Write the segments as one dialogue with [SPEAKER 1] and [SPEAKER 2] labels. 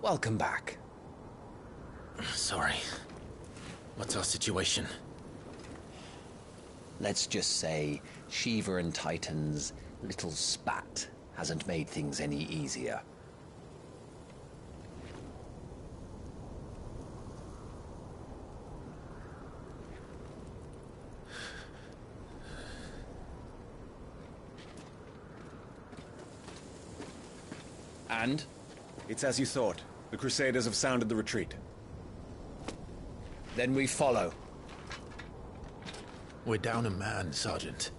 [SPEAKER 1] Welcome back.
[SPEAKER 2] Sorry. What's our situation?
[SPEAKER 1] Let's just say Shiva and Titan's little spat hasn't made things any easier. And?
[SPEAKER 3] It's as you thought. The Crusaders have sounded the retreat.
[SPEAKER 1] Then we follow.
[SPEAKER 2] We're down a man, Sergeant.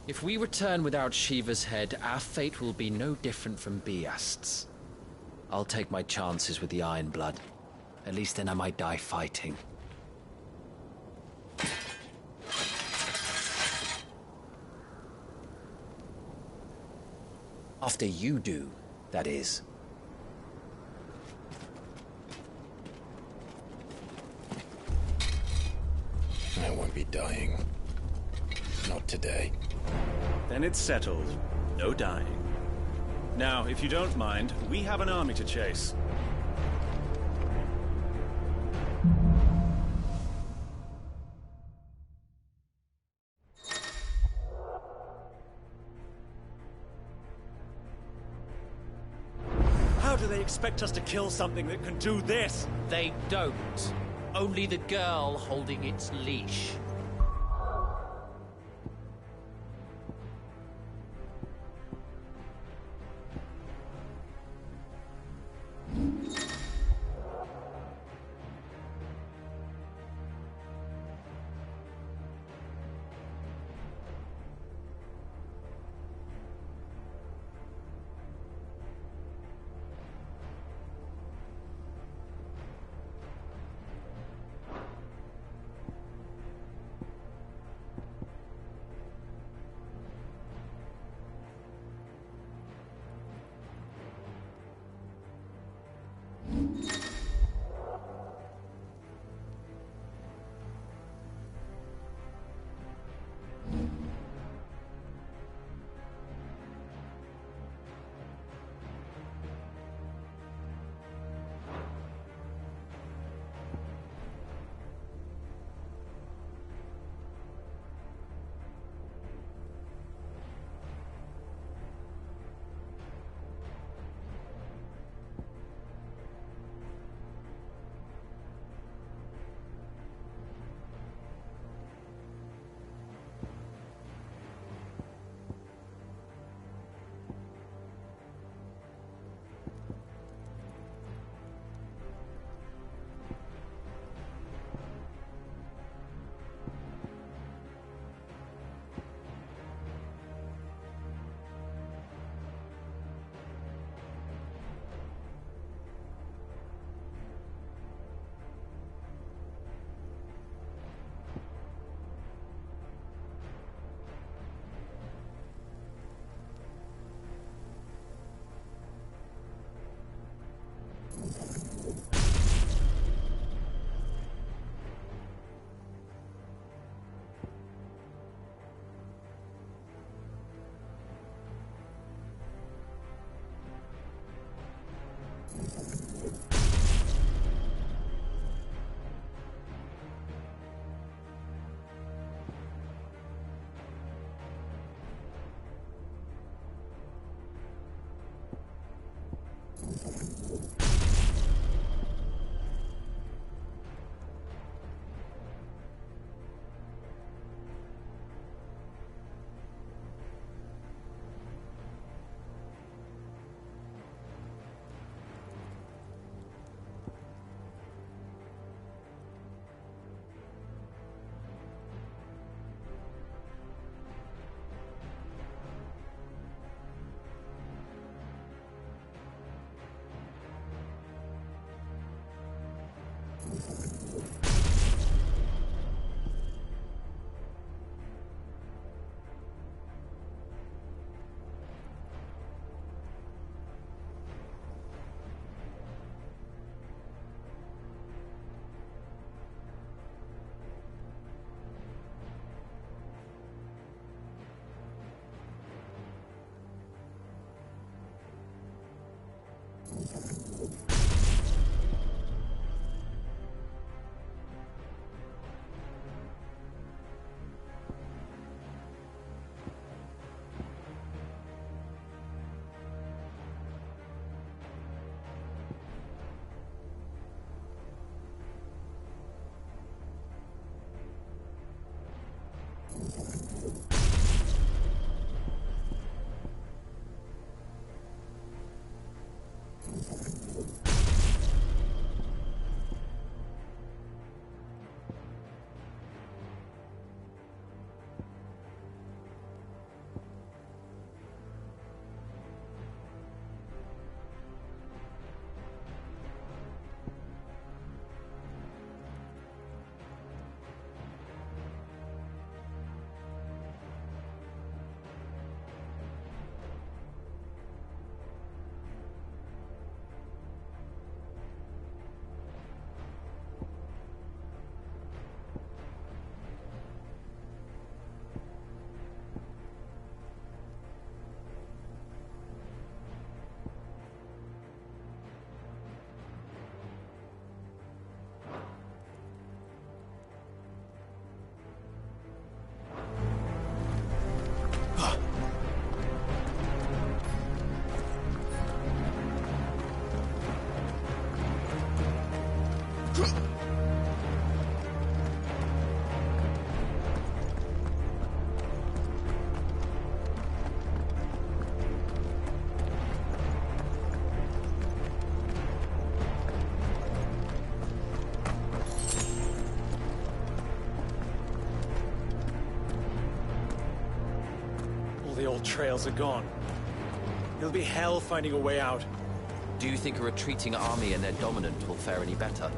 [SPEAKER 4] If we return without Shiva's head, our fate will be no different from Biast's.
[SPEAKER 1] I'll take my chances with the Iron Blood. At least then I might die fighting. After you do, that is.
[SPEAKER 2] I won't be dying. Not today.
[SPEAKER 3] Then it's settled. No dying. Now, if you don't mind, we have an army to chase. How do they expect us to kill something that can do this?
[SPEAKER 4] They don't. Only the girl holding its leash.
[SPEAKER 3] the old trails are gone. It'll be hell finding a way out.
[SPEAKER 4] Do you think a retreating army and their dominant will fare any better?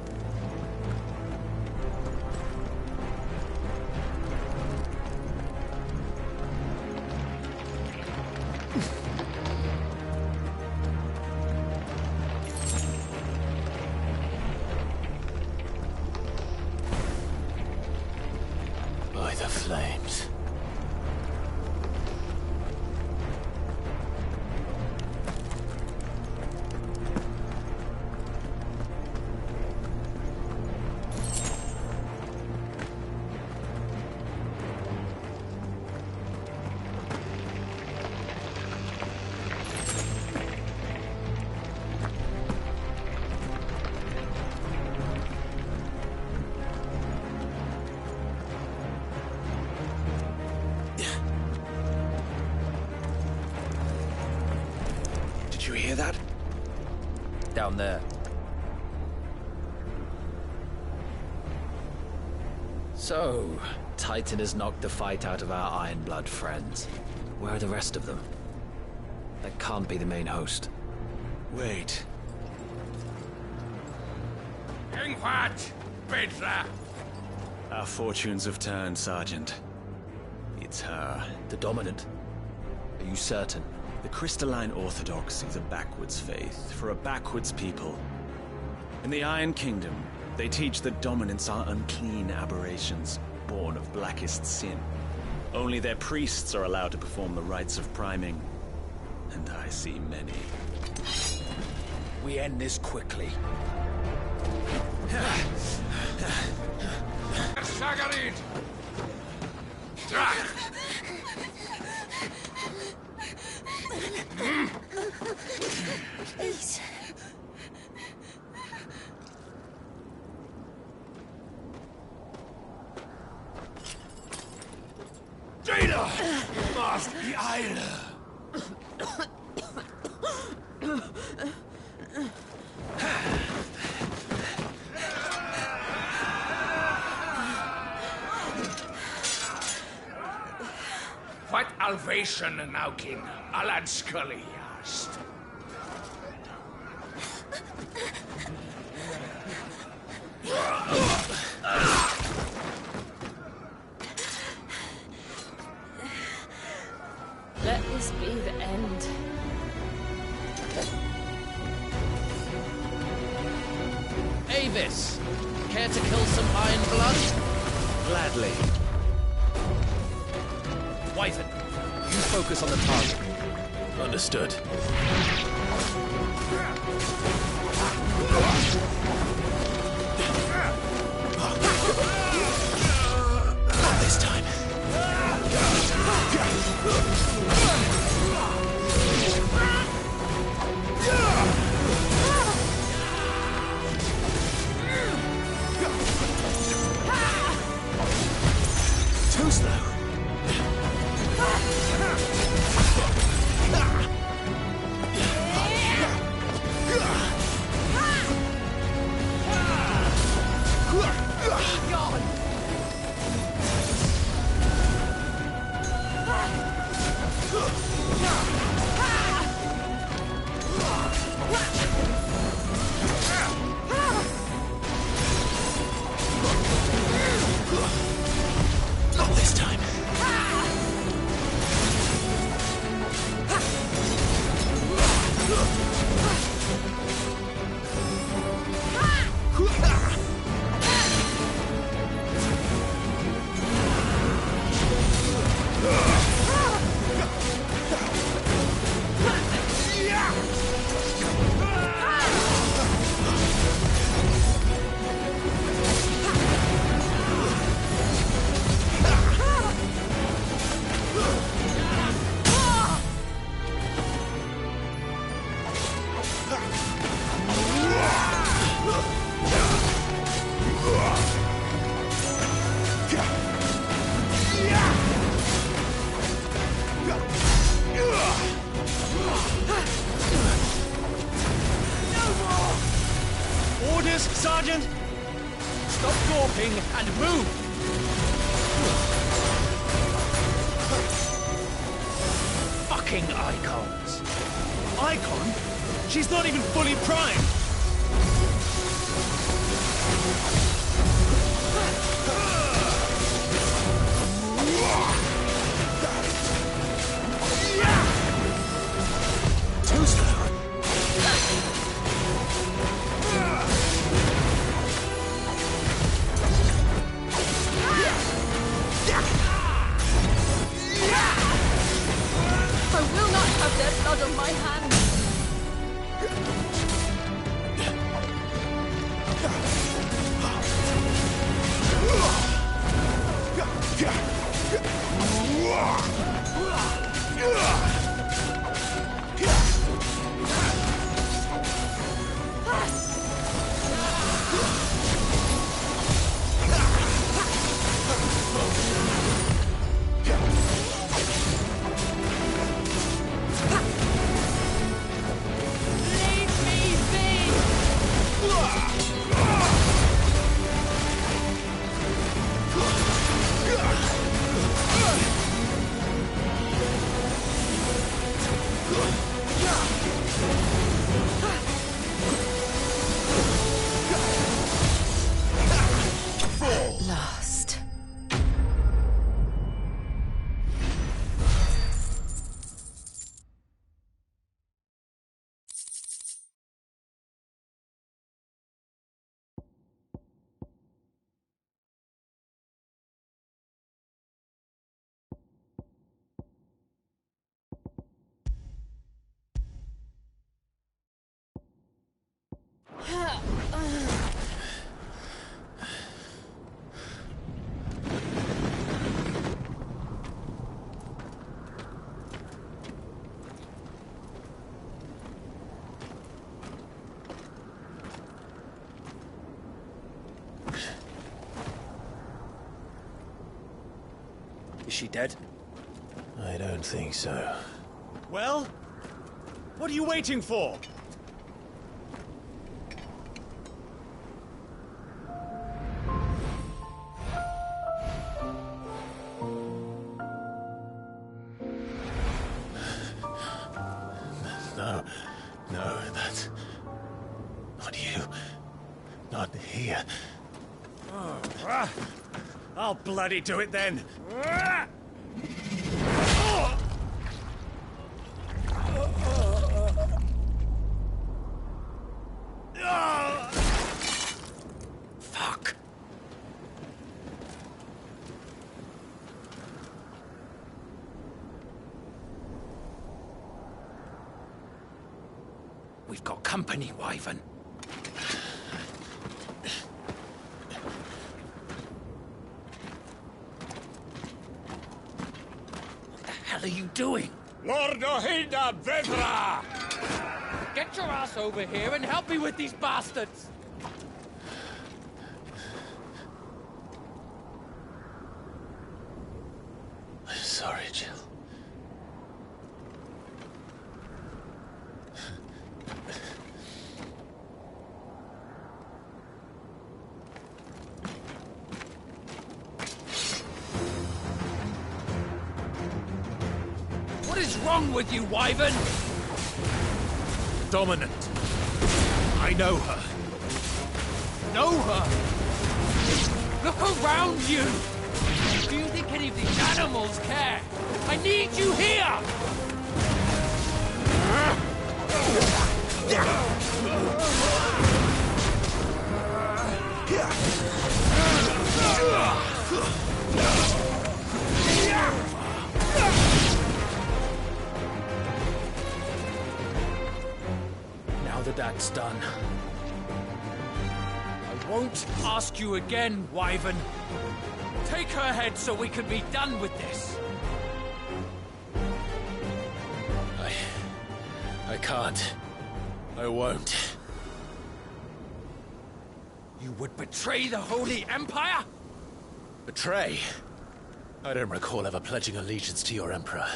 [SPEAKER 2] By the flames.
[SPEAKER 3] Did you hear that?
[SPEAKER 4] Down there. So, Titan has knocked the fight out of our Ironblood friends. Where are the rest of them? That can't be the main host.
[SPEAKER 3] Wait. Our fortunes have turned, Sergeant. It's her.
[SPEAKER 4] The Dominant? Are you certain?
[SPEAKER 3] The Crystalline Orthodox is a backwards faith for a backwards people. In the Iron Kingdom, they teach that dominants are unclean aberrations, born of blackest sin. Only their priests are allowed to perform the rites of priming. And I see many.
[SPEAKER 1] We end this quickly.
[SPEAKER 5] Please.
[SPEAKER 2] Jada! Must be Eile!
[SPEAKER 6] What Alvation now, King? Alad Scully asked.
[SPEAKER 5] Let this be the end.
[SPEAKER 4] Avis! Care to kill some Ironblood?
[SPEAKER 3] Gladly.
[SPEAKER 4] Wyvern, you focus on the target.
[SPEAKER 2] Understood. Not this time.
[SPEAKER 3] Too slow.
[SPEAKER 2] Not this time.
[SPEAKER 3] Orders, Sergeant! Stop gawping and move!
[SPEAKER 6] fucking icons.
[SPEAKER 3] Icon? She's not even fully primed! Too slow.
[SPEAKER 5] I will not have their blood on my hands. Leave me be! Lost.
[SPEAKER 3] Is she dead?
[SPEAKER 2] I don't think so.
[SPEAKER 3] Well? What are you waiting for?
[SPEAKER 2] No, that's... not you. Not here.
[SPEAKER 3] I'll bloody do it then.
[SPEAKER 6] Fuck. We've got company, Wyvern. What the hell are you doing?
[SPEAKER 7] Lord Ohilda Vedra!
[SPEAKER 6] Get your ass over here and help me with these bastards!
[SPEAKER 2] I'm sorry, Jill.
[SPEAKER 6] What is wrong with you, Wyvern?
[SPEAKER 3] Dominant. I know her.
[SPEAKER 6] Know her? Look around you! Do you think any of these animals care? I need you here! Now that that's done, I won't ask you again, Wyvern. Take her head so we can be done with this.
[SPEAKER 2] I can't. I won't.
[SPEAKER 6] You would betray the Holy Empire?
[SPEAKER 2] Betray? I don't recall ever pledging allegiance to your Emperor.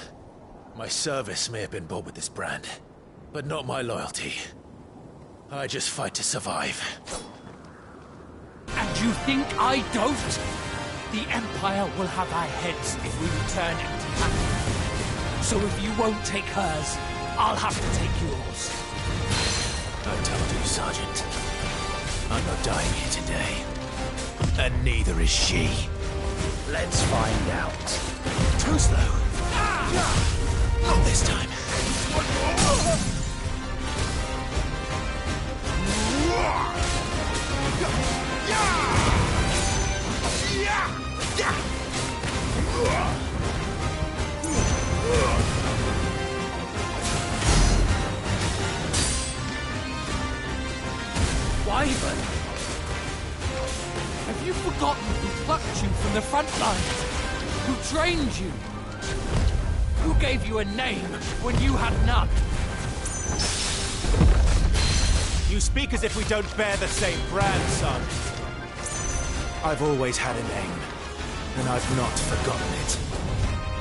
[SPEAKER 2] My service may have been bought with this brand, but not my loyalty. I just fight to survive.
[SPEAKER 6] And you think I don't? The Empire will have our heads if we return empty-handed. So if you won't take hers, I'll have to take yours.
[SPEAKER 2] I told you, Sergeant. I'm not dying here today. And neither is she.
[SPEAKER 1] Let's find out.
[SPEAKER 2] Too slow. Not this time.
[SPEAKER 6] Wyvern! Have you forgotten who plucked you from the front lines? Who trained you? Who gave you a name when you had none?
[SPEAKER 2] You speak as if we don't bear the same brand, son. I've always had a name, and I've not forgotten it.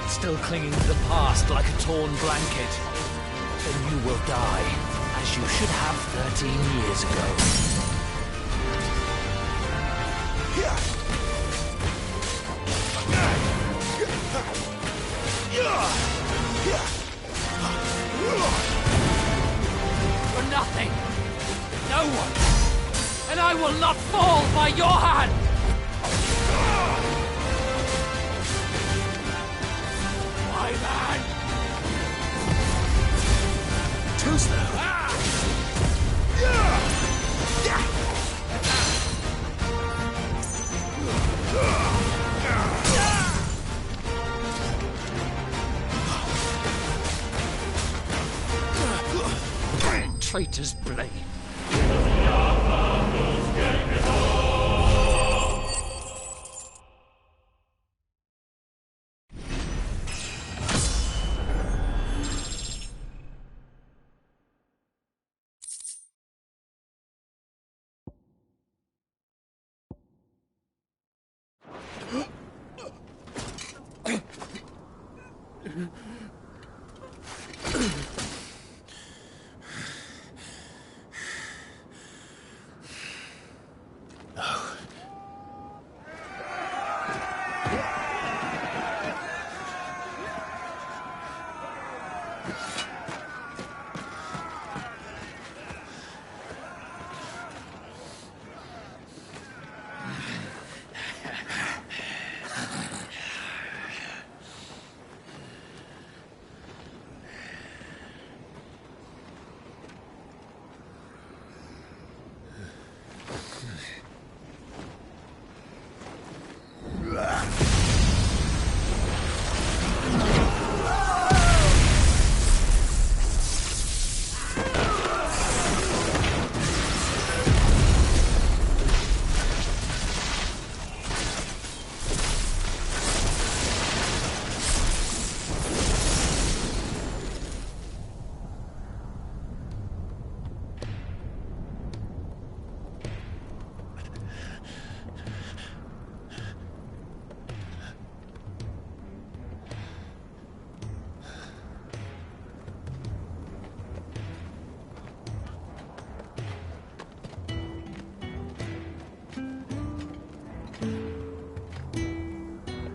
[SPEAKER 4] Still clinging to the past like a torn blanket. Then you will die, as you should have 13 years ago.
[SPEAKER 6] For nothing! No one! And I will not fall by your hand! My man!
[SPEAKER 2] Too slow.
[SPEAKER 6] Traitor's blade.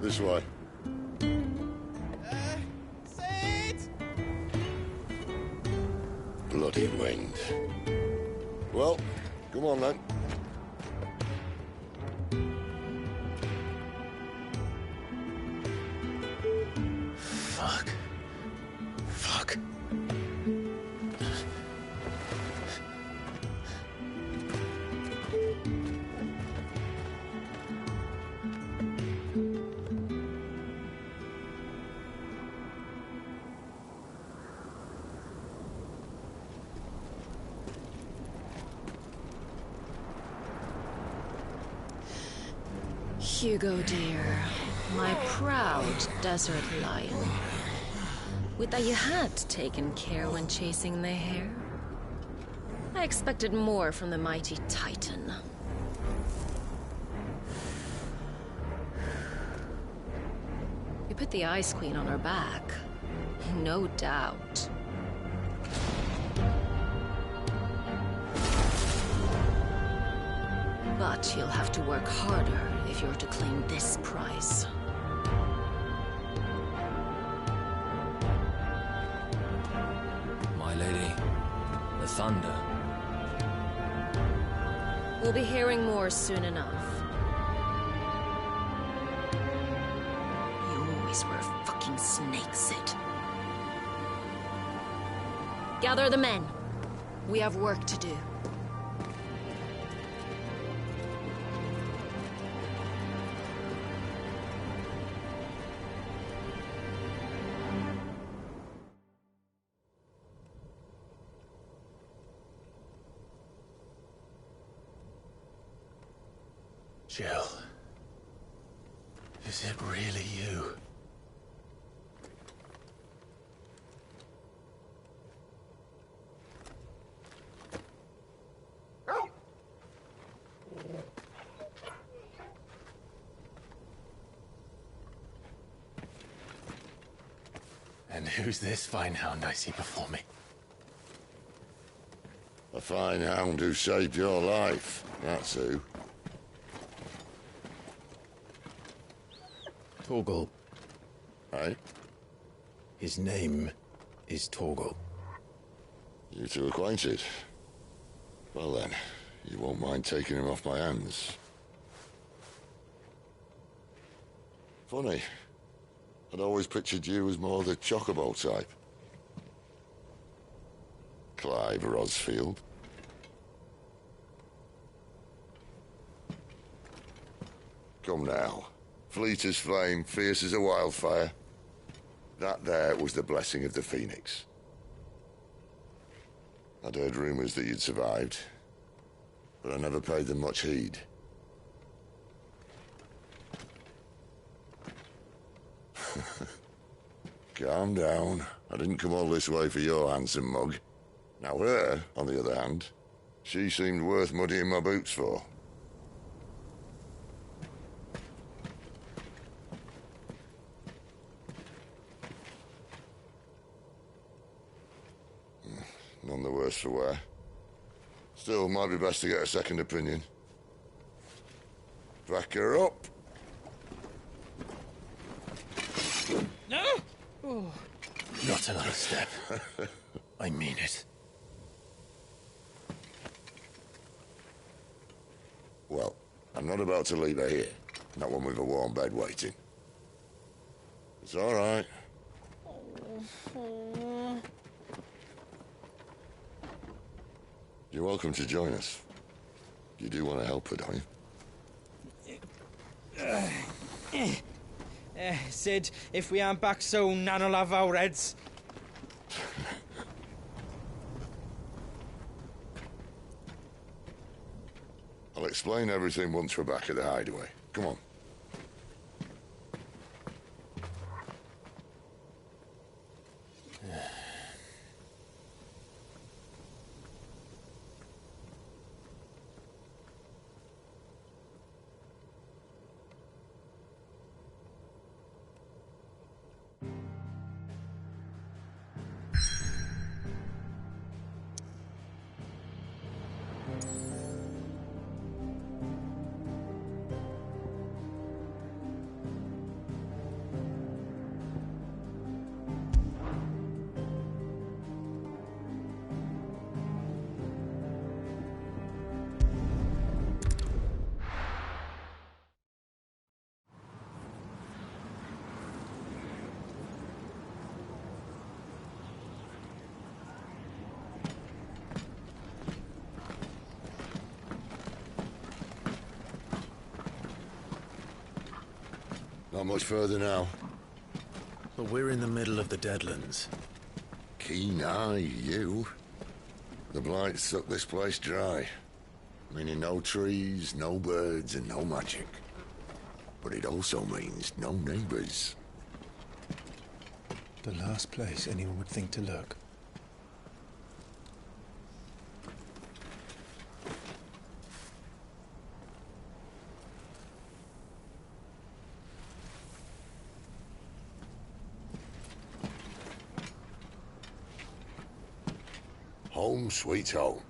[SPEAKER 8] This way. Bloody wind. Well, come on then.
[SPEAKER 2] Fuck. Fuck.
[SPEAKER 5] Hugo, dear, my proud desert lion. Would that you had taken care when chasing the hare. I expected more from the mighty Titan. You put the Ice Queen on her back, no doubt. But you'll have to work harder if you're to claim this prize.
[SPEAKER 4] lady. The thunder.
[SPEAKER 5] We'll be hearing more soon enough. You always were a fucking snake, Sid. Gather the men. We have work to do.
[SPEAKER 2] Jill. Is it really you? And who's this fine hound I see before me?
[SPEAKER 8] A fine hound who saved your life, that's who.
[SPEAKER 2] Torgal.
[SPEAKER 8] Hey?
[SPEAKER 2] His name is Torgal.
[SPEAKER 8] You two acquainted? Well then, you won't mind taking him off my hands. Funny. I'd always pictured you as more the chocobo type. Clive Rosfield. Come now. Fleet as flame, fierce as a wildfire. That there was the blessing of the Phoenix. I'd heard rumors that you'd survived, but I never paid them much heed. Calm down. I didn't come all this way for your handsome mug. Now her, on the other hand, she seemed worth muddying my boots for. None the worse for wear. Still, might be best to get a second opinion. Back her up.
[SPEAKER 6] No! Oh.
[SPEAKER 2] Not another step. I mean it.
[SPEAKER 8] Well, I'm not about to leave her here. Not one with a warm bed waiting. It's all right. You're welcome to join us. You do want to help her, don't you?
[SPEAKER 6] Sid, if we aren't back soon, Nan'll have our heads.
[SPEAKER 8] I'll explain everything once we're back at the hideaway. Come on. Not much further now.
[SPEAKER 2] But we're in the middle of the Deadlands.
[SPEAKER 8] Keen eye, you. The blight sucked this place dry. Meaning no trees, no birds, and no magic. But it also means no neighbors.
[SPEAKER 2] The last place anyone would think to look.
[SPEAKER 8] Home sweet home.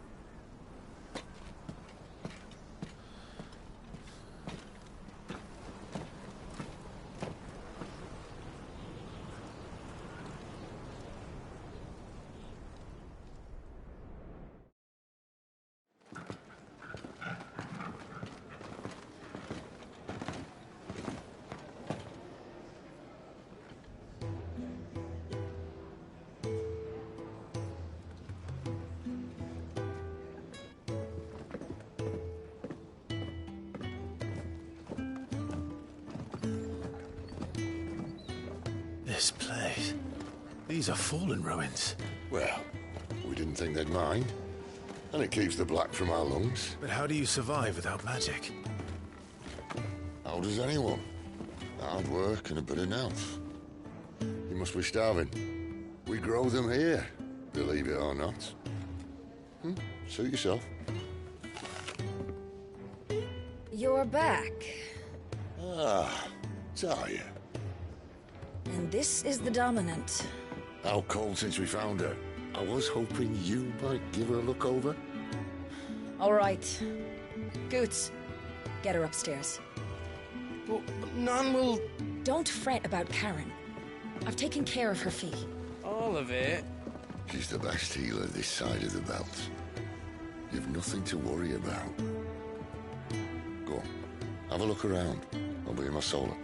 [SPEAKER 2] These are fallen ruins.
[SPEAKER 8] Well, we didn't think they'd mind. And it keeps the black from our lungs.
[SPEAKER 2] But how do you survive without magic?
[SPEAKER 8] How does anyone? Hard work and a bit of nerve. You must be starving. We grow them here, believe it or not. Suit yourself.
[SPEAKER 9] You're back.
[SPEAKER 8] Ah, Talia.
[SPEAKER 9] And this is the Dominant.
[SPEAKER 8] Out cold since we found her. I was hoping you might give her a look over.
[SPEAKER 9] All right. Goots, get her upstairs.
[SPEAKER 7] But none will...
[SPEAKER 9] Don't fret about Karen. I've taken care of her fee.
[SPEAKER 7] All of it?
[SPEAKER 8] She's the best healer this side of the belt. You've nothing to worry about. Go on, have a look around. I'll be in my solar.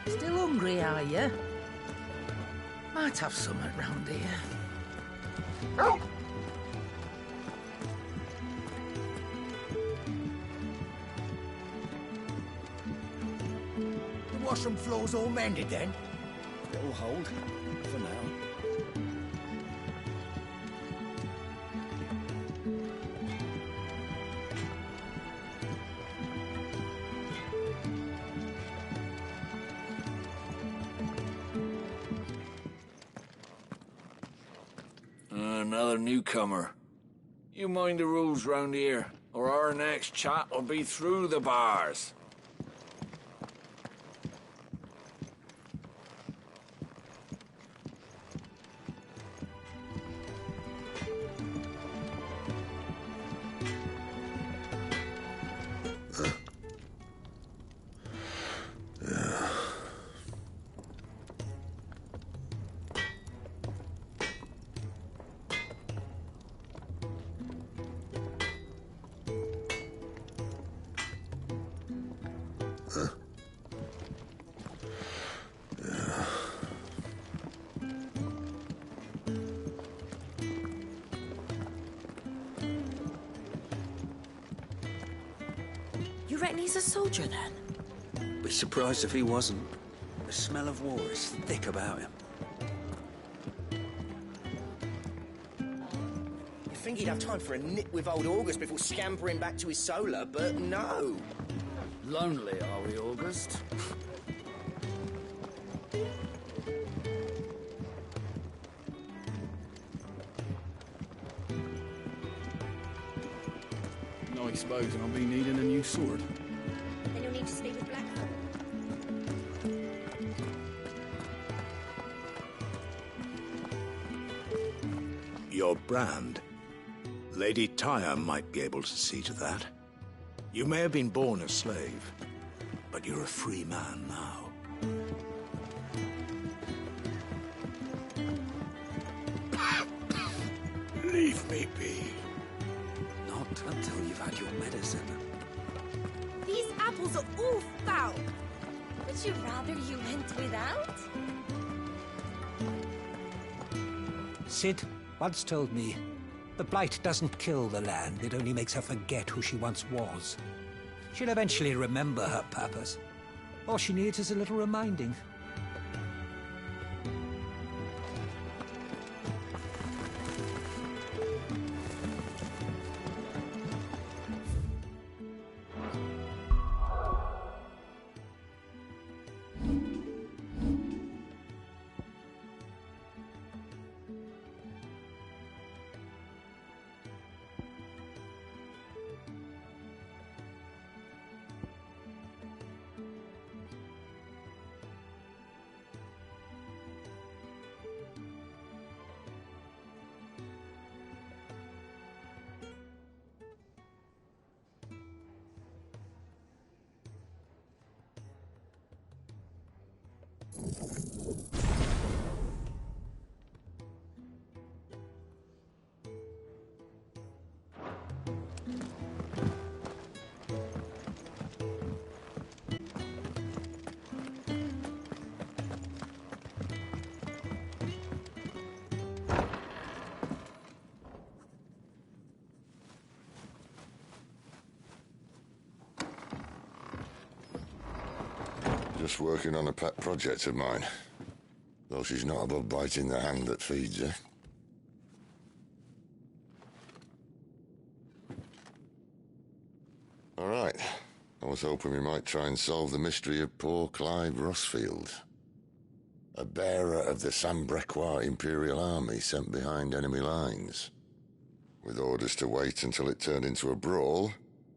[SPEAKER 10] Still hungry, are you? Might have something round here.
[SPEAKER 7] The washroom floor's all mended then?
[SPEAKER 3] It'll hold, for now.
[SPEAKER 11] Another newcomer. You mind the rules round here, or our next chat will be through the bars.
[SPEAKER 9] You reckon he's a soldier, then?
[SPEAKER 12] Be surprised if he wasn't. The smell of war is thick about him.
[SPEAKER 13] You'd think he'd have time for a nip with old August before scampering back to his solar, but no.
[SPEAKER 4] Lonely, are we, August?
[SPEAKER 3] I suppose I'll be needing a new sword.
[SPEAKER 9] Then you'll need to speak with Blackthorn.
[SPEAKER 14] Your brand. Lady Tyre might be able to see to that. You may have been born a slave, but you're a free man now. Leave me be.
[SPEAKER 12] Not until you've had your medicine.
[SPEAKER 15] These apples are all foul. Would you rather you went without?
[SPEAKER 10] Sid once told me, the blight doesn't kill the land, it only makes her forget who she once was. She'll eventually remember her purpose. All she needs is a little reminding.
[SPEAKER 8] Just working on a pet project of mine. Though she's not above biting the hand that feeds her. All right. I was hoping we might try and solve the mystery of poor Clive Rossfield. A bearer of the Sambrequois Imperial Army sent behind enemy lines. With orders to wait until it turned into a brawl,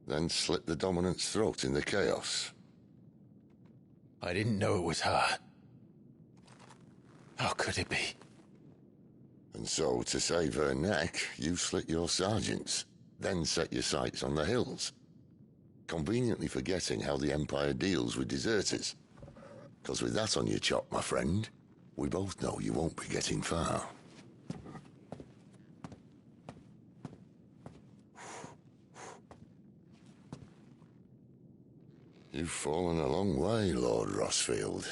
[SPEAKER 8] then slit the Dominant's throat in the chaos.
[SPEAKER 2] I didn't know it was her. How could it be?
[SPEAKER 8] And so, to save her neck, you slit your sergeants, then set your sights on the hills. Conveniently forgetting how the Empire deals with deserters. Because with that on your chop, my friend, we both know you won't be getting far. You've fallen a long way, Lord Rossfield.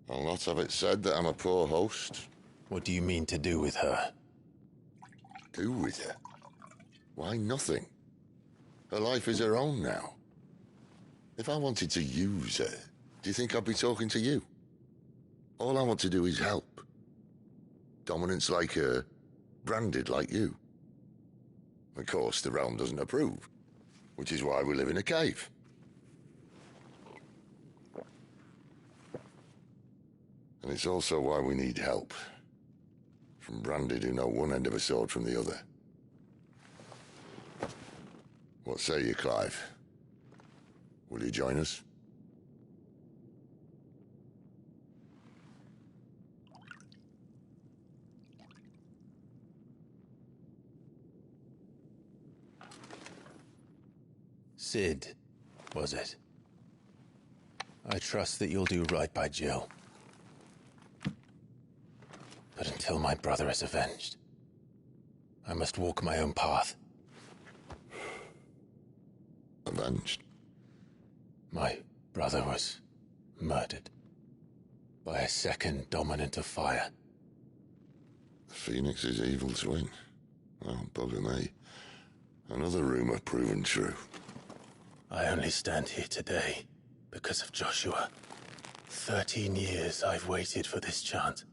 [SPEAKER 8] I'll not have it said that I'm a poor host.
[SPEAKER 2] What do you mean to do with her?
[SPEAKER 8] Do with her? Why, nothing. Her life is her own now. If I wanted to use her, do you think I'd be talking to you? All I want to do is help. Dominants like her, branded like you. Of course, the realm doesn't approve, which is why we live in a cave. And it's also why we need help. From branded who know one end of a sword from the other. What say you, Clive? Will you join us?
[SPEAKER 2] Sid, was it? I trust that you'll do right by Jill. But until my brother is avenged, I must walk my own path.
[SPEAKER 8] Avenged?
[SPEAKER 2] My brother was murdered by a second Dominant of Fire.
[SPEAKER 8] The Phoenix's evil twin. Oh, bugger me. Another rumor proven true.
[SPEAKER 2] I only stand here today because of Joshua. 13 years I've waited for this chance.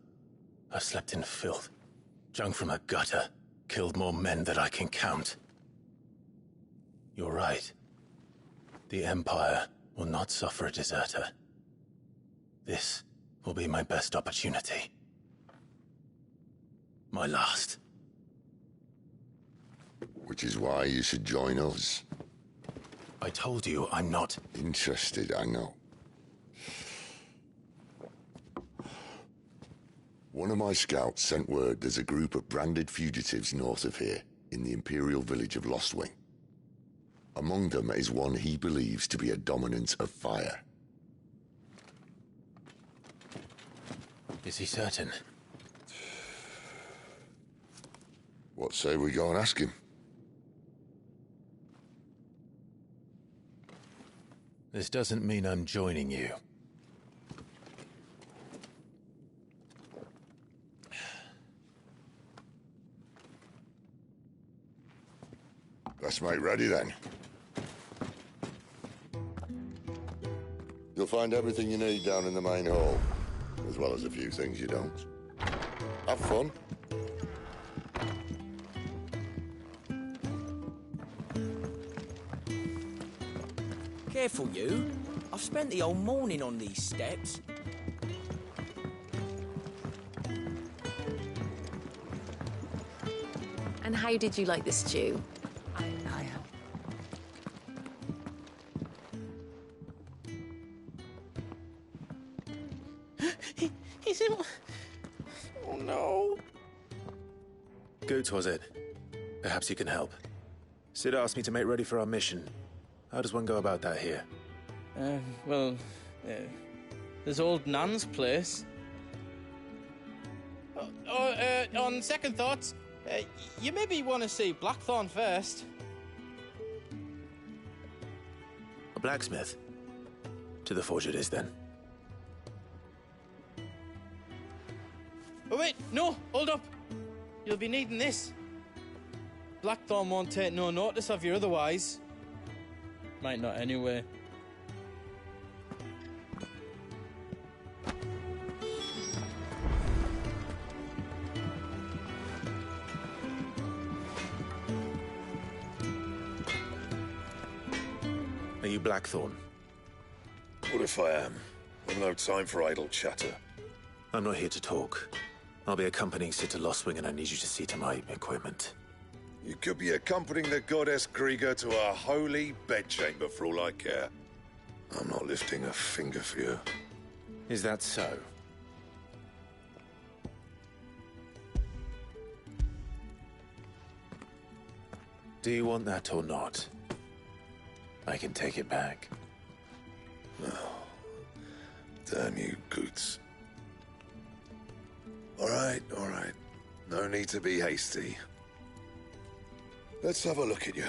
[SPEAKER 2] I've slept in filth, drunk from a gutter, killed more men than I can count. You're right. The Empire will not suffer a deserter. This will be my best opportunity. My last.
[SPEAKER 8] Which is why you should join us.
[SPEAKER 2] I told you I'm not
[SPEAKER 8] interested, I know. One of my scouts sent word there's a group of branded fugitives north of here, in the Imperial village of Lostwing. Among them is one he believes to be a Dominant of Fire.
[SPEAKER 2] Is he certain?
[SPEAKER 8] What say we go and ask him?
[SPEAKER 2] This doesn't mean I'm joining you.
[SPEAKER 8] Let's make ready then. You'll find everything you need down in the main hall, as well as a few things you don't. Have fun.
[SPEAKER 13] Careful, you. I've spent the whole morning on these steps.
[SPEAKER 5] And how did you like the stew?
[SPEAKER 6] He's in... Oh, no.
[SPEAKER 2] Goots, was it? Perhaps you can help. Sid asked me to make ready for our mission. How does one go about that here?
[SPEAKER 6] There's old Nan's place. On second thoughts, you maybe want to see Blackthorn first.
[SPEAKER 2] A blacksmith? To the forge it is, then.
[SPEAKER 7] Oh wait, no, hold up. You'll be needing this. Blackthorn won't take no notice of you otherwise. Might not anyway.
[SPEAKER 2] Are you Blackthorn?
[SPEAKER 16] What if I am? I've no time for idle chatter.
[SPEAKER 2] I'm not here to talk. I'll be accompanying Cid to Lostwing, and I need you to see to my equipment.
[SPEAKER 16] You could be accompanying the goddess Krieger to a holy bedchamber for all I care. I'm not lifting a finger for you.
[SPEAKER 2] Is that so? Do you want that or not? I can take it back.
[SPEAKER 16] Oh, damn you, Goots. All right. No need to be hasty. Let's have a look at you.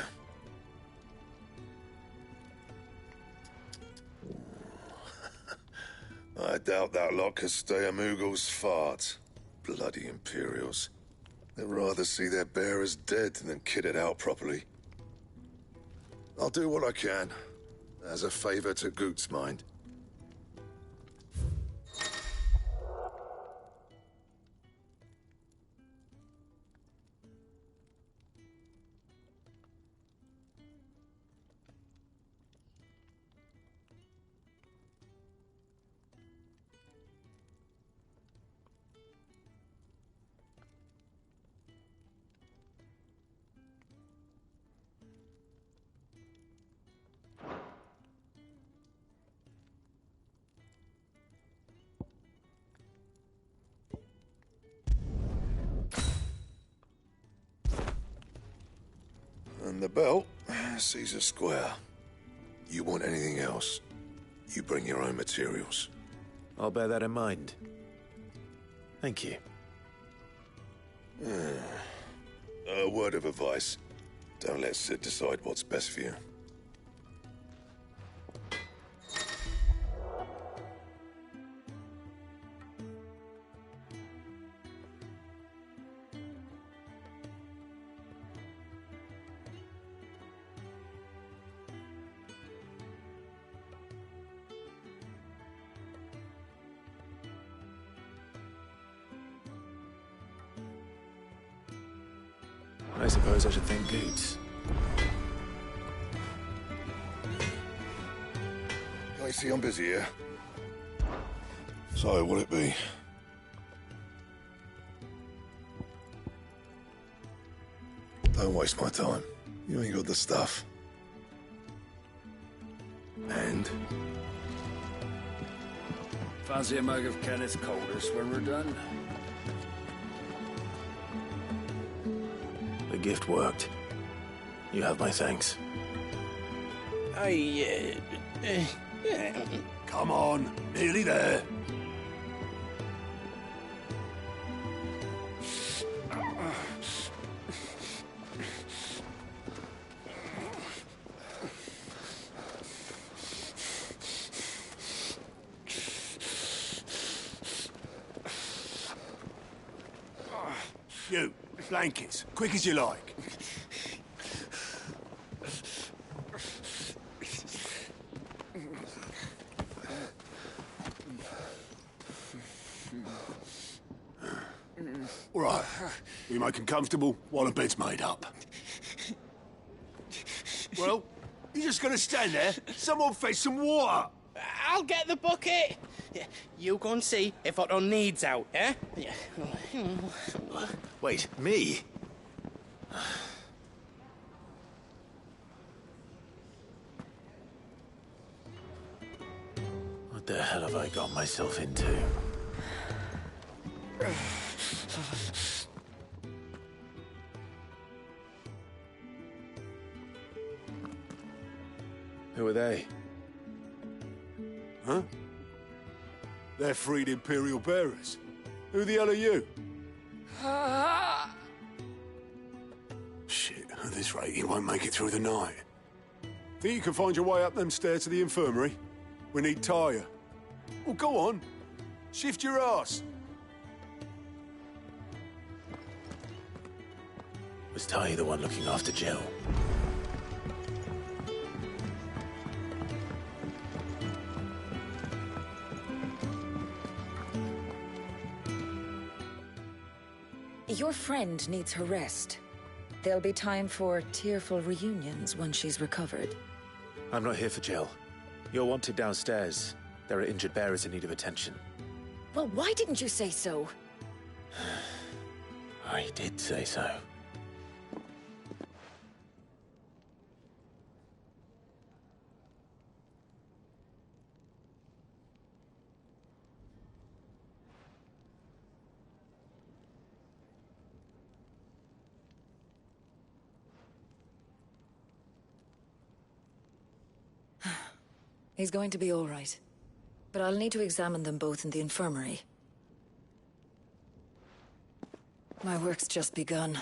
[SPEAKER 16] I doubt that lot could stay a Moogle's fart. Bloody Imperials. They'd rather see their bearers dead than kitted out properly. I'll do what I can, as a favor to Goot's mind. And the belt sees a square. You want anything else, you bring your own materials.
[SPEAKER 2] I'll bear that in mind. Thank you.
[SPEAKER 16] A word of advice. Don't let Cid decide what's best for you.
[SPEAKER 2] I suppose I should thank Goots.
[SPEAKER 16] I see I'm busy here. So, what'll it be? Don't waste my time. You ain't got the stuff. And?
[SPEAKER 11] Fancy a mug of Kenneth's coldest when we're done?
[SPEAKER 2] The gift worked. You have my thanks.
[SPEAKER 16] Come on, nearly there.
[SPEAKER 17] You, blankets, quick as you like. All right, we make them comfortable while the bed's made up. Well, you're just gonna stand there? Someone fetch some water!
[SPEAKER 7] I'll get the bucket! You go and see if Otto needs out, eh?
[SPEAKER 2] Wait, me? What the hell have I got myself into? Who are they?
[SPEAKER 17] Huh? They're freed Imperial bearers. Who the hell are you? Shit, at this rate, he won't make it through the night. Think you can find your way up them stairs to the infirmary? We need Tyre. Well, go on. Shift your ass.
[SPEAKER 2] Was Ty the one looking after Jill?
[SPEAKER 9] Your friend needs her rest. There'll be time for tearful reunions when she's recovered.
[SPEAKER 2] I'm not here for Jill. You're wanted downstairs. There are injured bearers in need of attention.
[SPEAKER 9] Well, why didn't you say so?
[SPEAKER 2] I did say so.
[SPEAKER 9] He's going to be all right. But I'll need to examine them both in the infirmary. My work's just begun.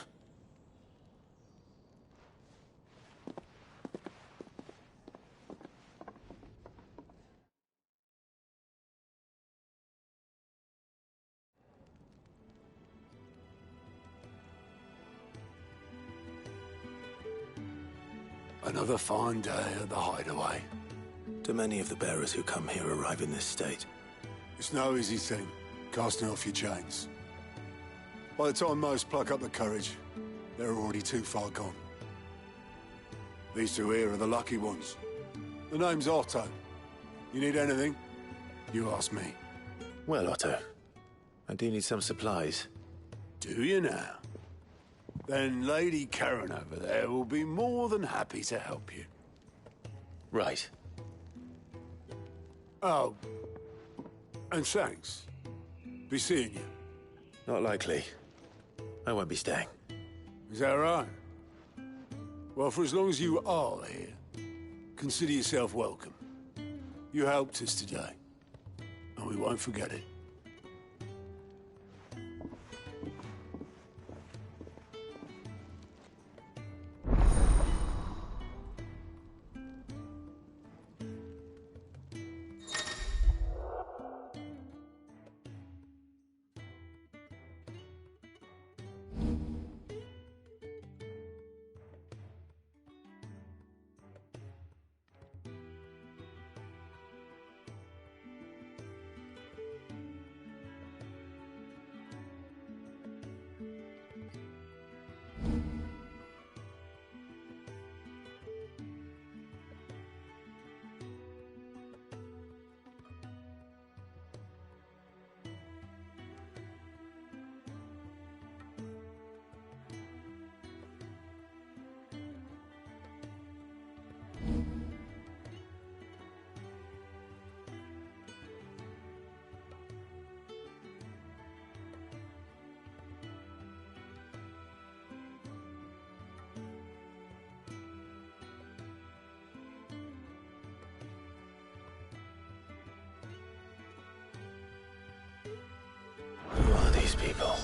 [SPEAKER 17] Another fine day at the Hideaway.
[SPEAKER 14] Do many of the bearers who come here arrive in this state?
[SPEAKER 17] It's no easy thing, casting off your chains. By the time most pluck up the courage, they're already too far gone. These two here are the lucky ones. The name's Otto. You need anything? You ask me.
[SPEAKER 2] Well, Otto, I do need some supplies.
[SPEAKER 17] Do you now? Then Lady Karen over there will be more than happy to help you.
[SPEAKER 2] Right.
[SPEAKER 17] Oh, and thanks. Be seeing you.
[SPEAKER 2] Not likely. I won't be staying.
[SPEAKER 17] Is that right? Well, for as long as you are here, consider yourself welcome. You helped us today, and we won't forget it.
[SPEAKER 2] Who are these people?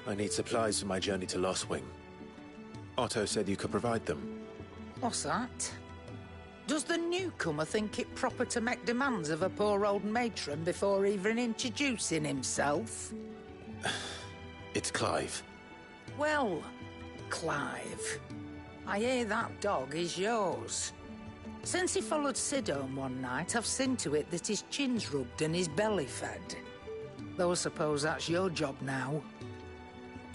[SPEAKER 2] I need supplies for my journey to Lost Wing. Otto said you could provide them.
[SPEAKER 18] What's that? Does the newcomer think it proper to make demands of a poor old matron before even introducing himself?
[SPEAKER 2] It's Clive.
[SPEAKER 18] Well, Clive, I hear that dog is yours. Since he followed Sid home one night, I've seen to it that his chin's rubbed and his belly fed. Though I suppose that's your job now.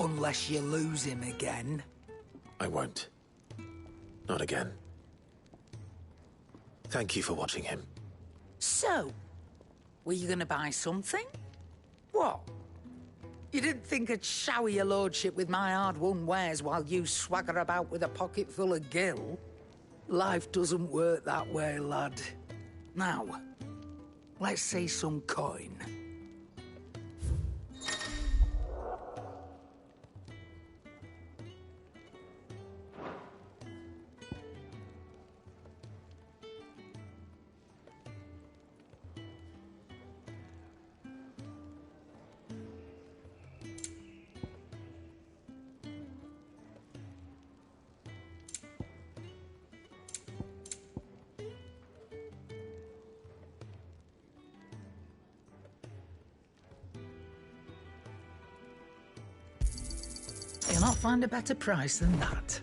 [SPEAKER 18] Unless you lose him again.
[SPEAKER 2] I won't. Not again. Thank you for watching him.
[SPEAKER 18] So, were you gonna buy something? What? You didn't think I'd shower your lordship with my hard-won wares while you swagger about with a pocket full of gil? Life doesn't work that way, lad. Now, let's see some coin. You'll not find a better price than that.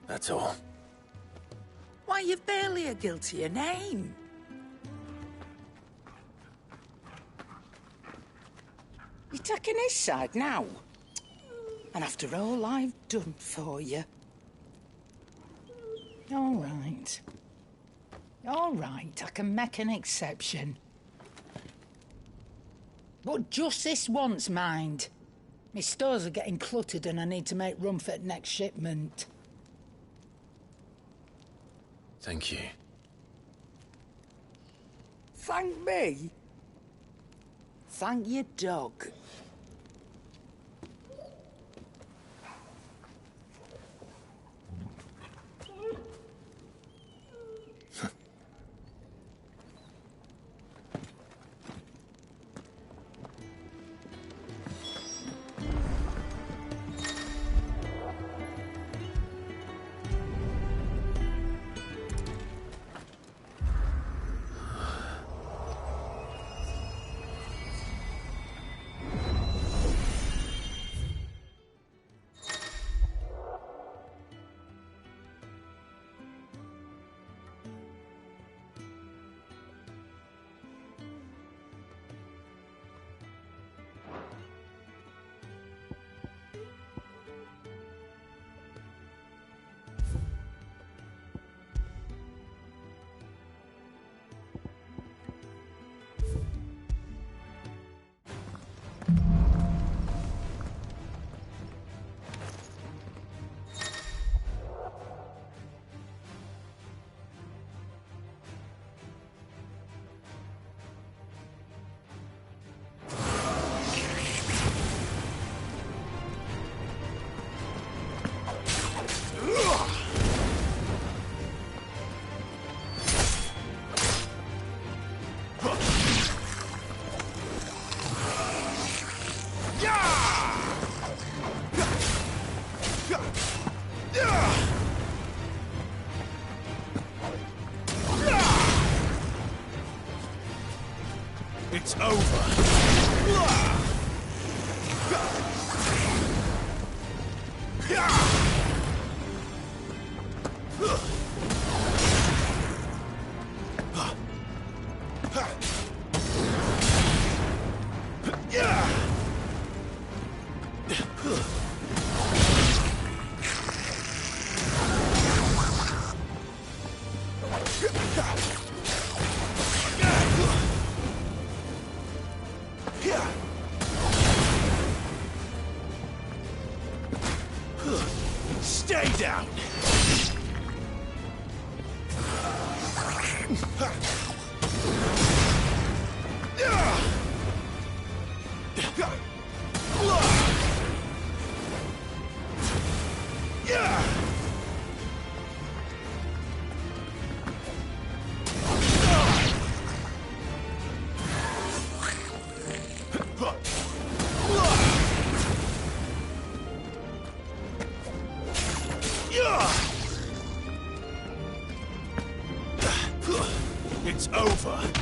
[SPEAKER 2] That's all.
[SPEAKER 18] Why, you've barely a guiltier name. You're taking his side now? And after all I've done for you. All right. All right, I can make an exception. But just this once, mind. My stores are getting cluttered and I need to make room for the next shipment.
[SPEAKER 2] Thank you.
[SPEAKER 18] Thank me? Thank your dog.
[SPEAKER 2] It's over. Stay down! It's over.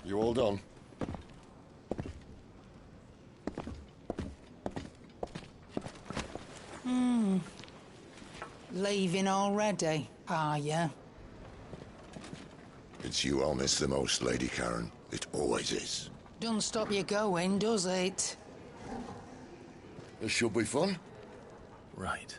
[SPEAKER 8] You all done?
[SPEAKER 18] Leaving already, are ya?
[SPEAKER 8] It's you I'll miss the most, Lady Karen. It always is.
[SPEAKER 18] Don't stop you going, does it?
[SPEAKER 8] This should be fun.
[SPEAKER 2] Right.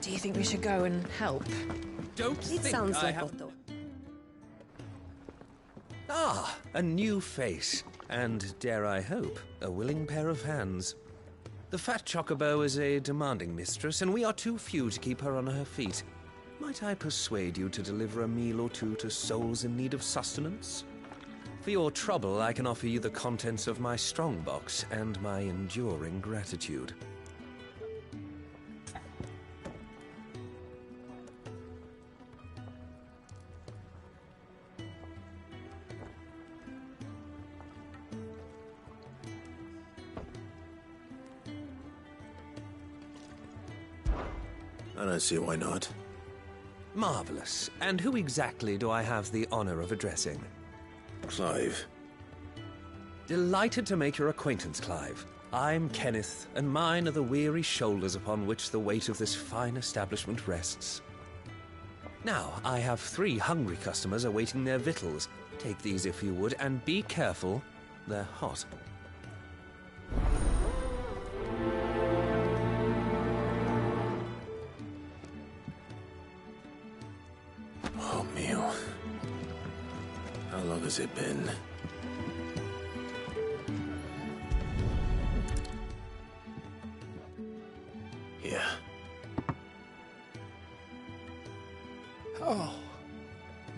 [SPEAKER 5] Do you think we should go and help?
[SPEAKER 6] Don't
[SPEAKER 19] It
[SPEAKER 6] think
[SPEAKER 19] sounds
[SPEAKER 6] I
[SPEAKER 19] like
[SPEAKER 6] have...
[SPEAKER 19] Otto.
[SPEAKER 20] Ah, a new face. And, dare I hope, a willing pair of hands. The fat chocobo is a demanding mistress, and we are too few to keep her on her feet. Might I persuade you to deliver a meal or two to souls in need of sustenance? For your trouble, I can offer you the contents of my strongbox and my enduring gratitude.
[SPEAKER 2] I don't see why not.
[SPEAKER 20] Marvelous. And who exactly do I have the honor of addressing?
[SPEAKER 2] Clive.
[SPEAKER 20] Delighted to make your acquaintance, Clive. I'm Kenneth, and mine are the weary shoulders upon which the weight of this fine establishment rests. Now, I have 3 hungry customers awaiting their victuals. Take these if you would, and be careful. They're hot.
[SPEAKER 2] Oh, meal. How long has it been? Here.
[SPEAKER 21] Oh,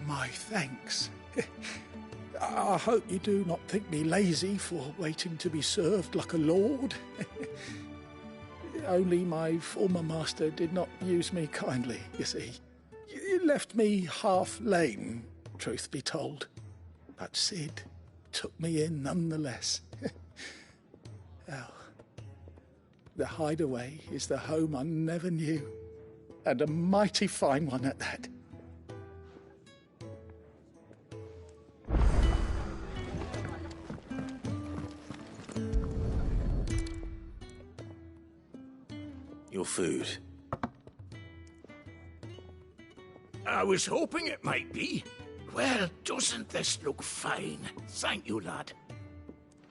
[SPEAKER 21] my thanks. I hope you do not think me lazy for waiting to be served like a lord. Only my former master did not use me kindly, you see. He left me half lame, truth be told. But Sid took me in nonetheless. Well, the hideaway is the home I never knew, and a mighty fine one at that.
[SPEAKER 2] Your food.
[SPEAKER 14] I was hoping it might be. Well, doesn't this look fine? Thank you, lad.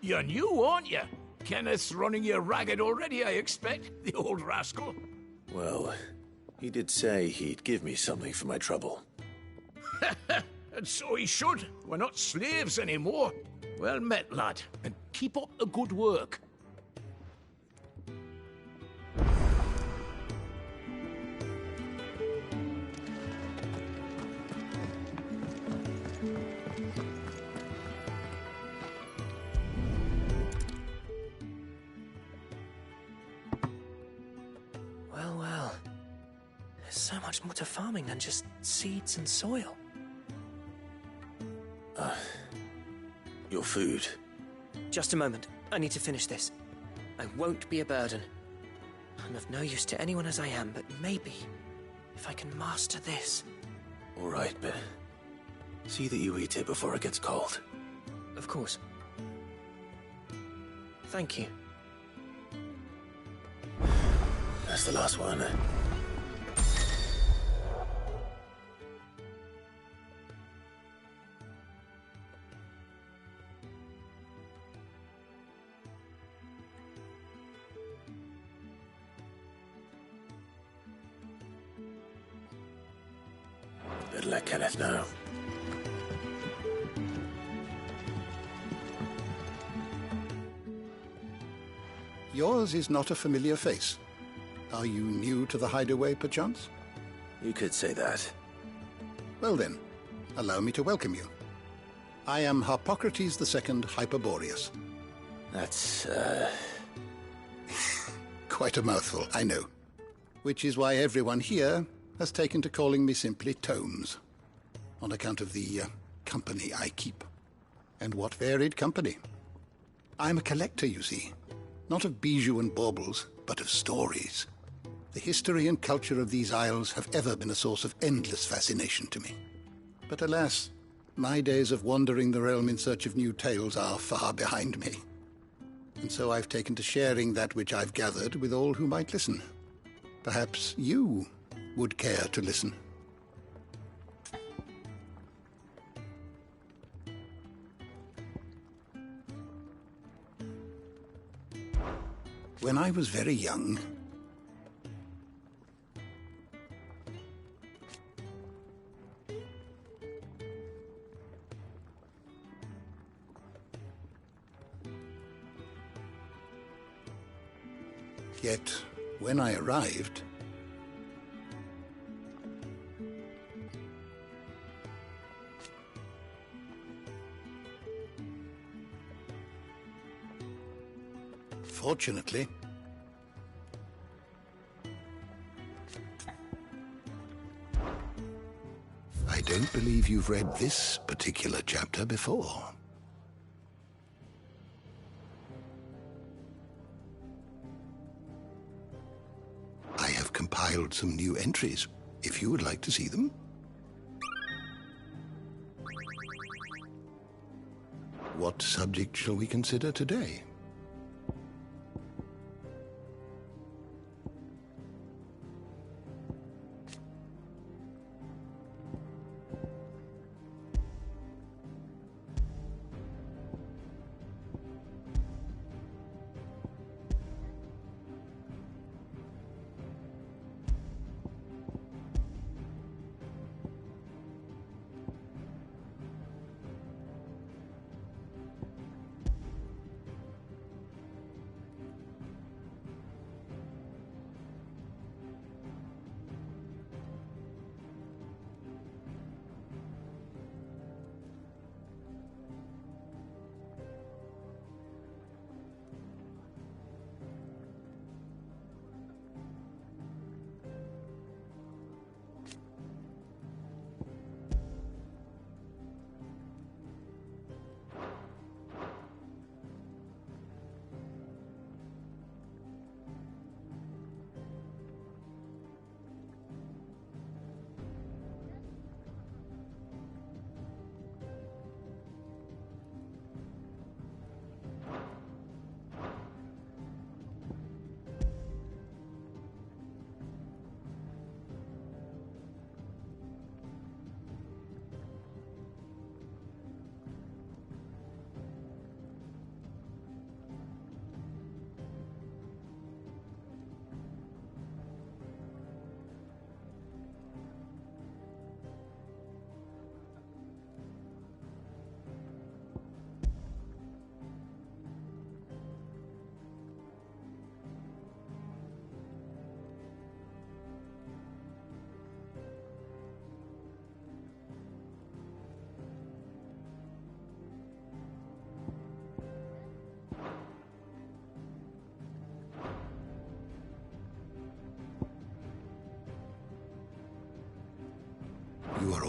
[SPEAKER 14] You're new, aren't you? Kenneth's running you ragged already, I expect, the old rascal.
[SPEAKER 2] Well, he did say he'd give me something for my trouble.
[SPEAKER 14] And so he should. We're not slaves anymore. Well met, lad, and keep up the good work.
[SPEAKER 13] so much more to farming than just seeds and soil.
[SPEAKER 2] Your food.
[SPEAKER 13] Just a moment. I need to finish this. I won't be a burden. I'm of no use to anyone as I am, but maybe if I can master this.
[SPEAKER 2] All right, but see that you eat it before it gets cold.
[SPEAKER 13] Of course. Thank you.
[SPEAKER 2] That's the last one. Better let Kenneth know.
[SPEAKER 19] Yours is not a familiar face. Are you new to the hideaway, perchance?
[SPEAKER 2] You could say that.
[SPEAKER 19] Well then, allow me to welcome you. I am Harpocrates II Hyperboreus.
[SPEAKER 2] That's,
[SPEAKER 19] Quite a mouthful, I know. Which is why everyone here has taken to calling me simply Tomes, on account of the company I keep. And what varied company. I'm a collector, you see. Not of bijou and baubles, but of stories. The history and culture of these isles have ever been a source of endless fascination to me. But alas, my days of wandering the realm in search of new tales are far behind me. And so I've taken to sharing that which I've gathered with all who might listen. Perhaps you would care to listen. When I was very young, yet when I arrived, fortunately, I don't believe you've read this particular chapter before. I have compiled some new entries, if you would like to see them. What subject shall we consider today?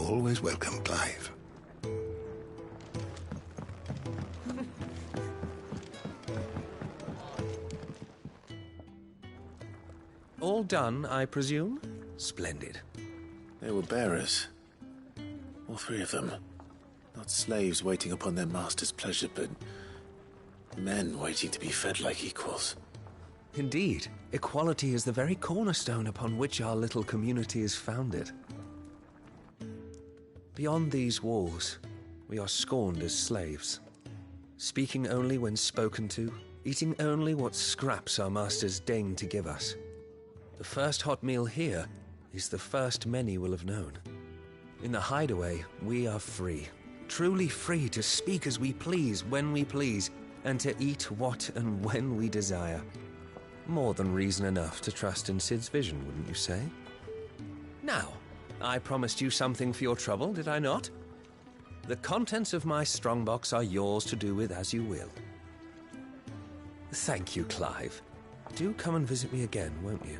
[SPEAKER 19] always welcome, Clive.
[SPEAKER 20] All done, I presume? Splendid.
[SPEAKER 2] They were bearers. All three of them. Not slaves waiting upon their master's pleasure, but men waiting to be fed like equals.
[SPEAKER 20] Indeed, equality is the very cornerstone upon which our little community is founded. Beyond these walls, we are scorned as slaves, speaking only when spoken to, eating only what scraps our masters deign to give us. The first hot meal here is the first many will have known. In the hideaway, we are free, truly free to speak as we please, when we please, and to eat what and when we desire. More than reason enough to trust in Sid's vision, wouldn't you say? Now, I promised you something for your trouble, did I not? The contents of my strongbox are yours to do with as you will. Thank you, Clive. Do come and visit me again, won't you?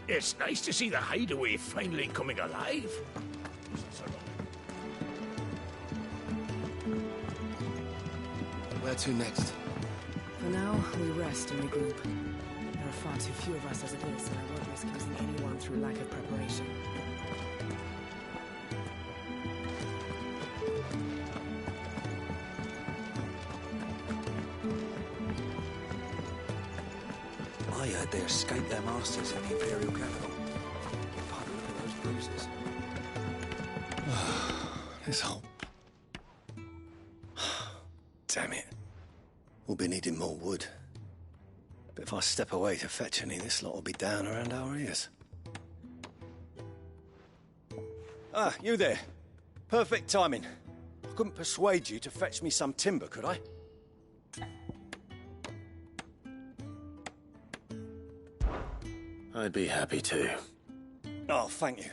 [SPEAKER 14] It's nice to see the hideaway finally coming alive.
[SPEAKER 1] Where to next?
[SPEAKER 22] For now, we rest and regroup. There are far too few of us as it is, and I won't risk losing anyone through lack of preparation.
[SPEAKER 12] I heard they escaped their masters in the Imperial capital. Pardon, look at those bruises.
[SPEAKER 1] This whole... Damn it. We'll be needing more wood. But if I step away to fetch any, this lot will be down around our ears. Ah, you there. Perfect timing. I couldn't persuade you to fetch me some timber, could I?
[SPEAKER 2] I'd be happy to.
[SPEAKER 1] Oh, thank you.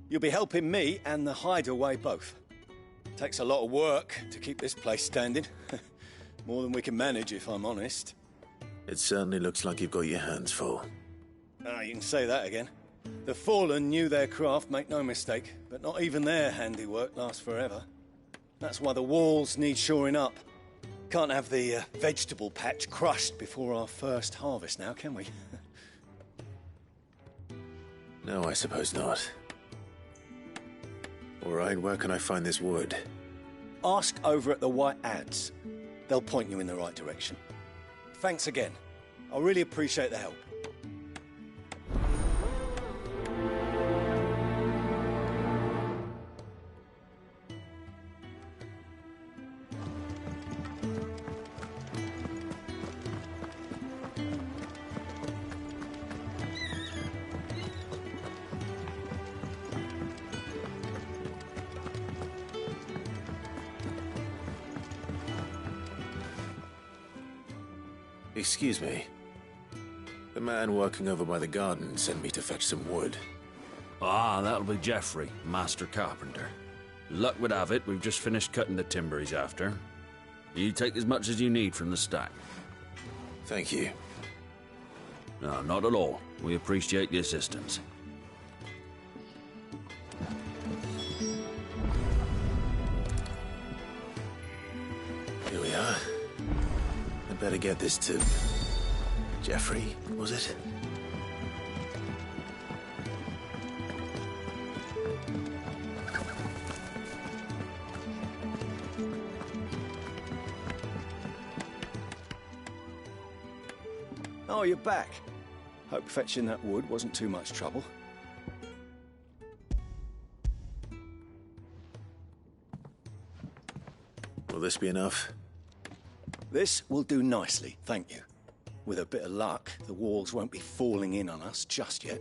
[SPEAKER 1] You'll be helping me and the hideaway both. Takes a lot of work to keep this place standing. More than we can manage, if I'm honest.
[SPEAKER 2] It certainly looks like you've got your hands full.
[SPEAKER 1] Ah, you can say that again. The Fallen knew their craft, make no mistake, but not even their handiwork lasts forever. That's why the walls need shoring up. Can't have the vegetable patch crushed before our first harvest now, can we?
[SPEAKER 2] No, I suppose not. All right, where can I find this wood?
[SPEAKER 1] Ask over at the White Ads. They'll point you in the right direction. Thanks again. I really appreciate the help.
[SPEAKER 2] Excuse me. The man working over by the garden sent me to fetch some wood.
[SPEAKER 23] Ah, that'll be Geoffrey, master carpenter. Luck would have it, we've just finished cutting the timber he's after. You take as much as you need from the stack.
[SPEAKER 2] Thank you.
[SPEAKER 23] No, not at all. We appreciate the assistance.
[SPEAKER 2] Here we are. I'd better get this to... Geoffrey, was it?
[SPEAKER 1] Oh, you're back. Hope fetching that wood wasn't too much trouble.
[SPEAKER 2] Will this be enough?
[SPEAKER 1] This will do nicely, thank you. With a bit of luck, the walls won't be falling in on us just yet.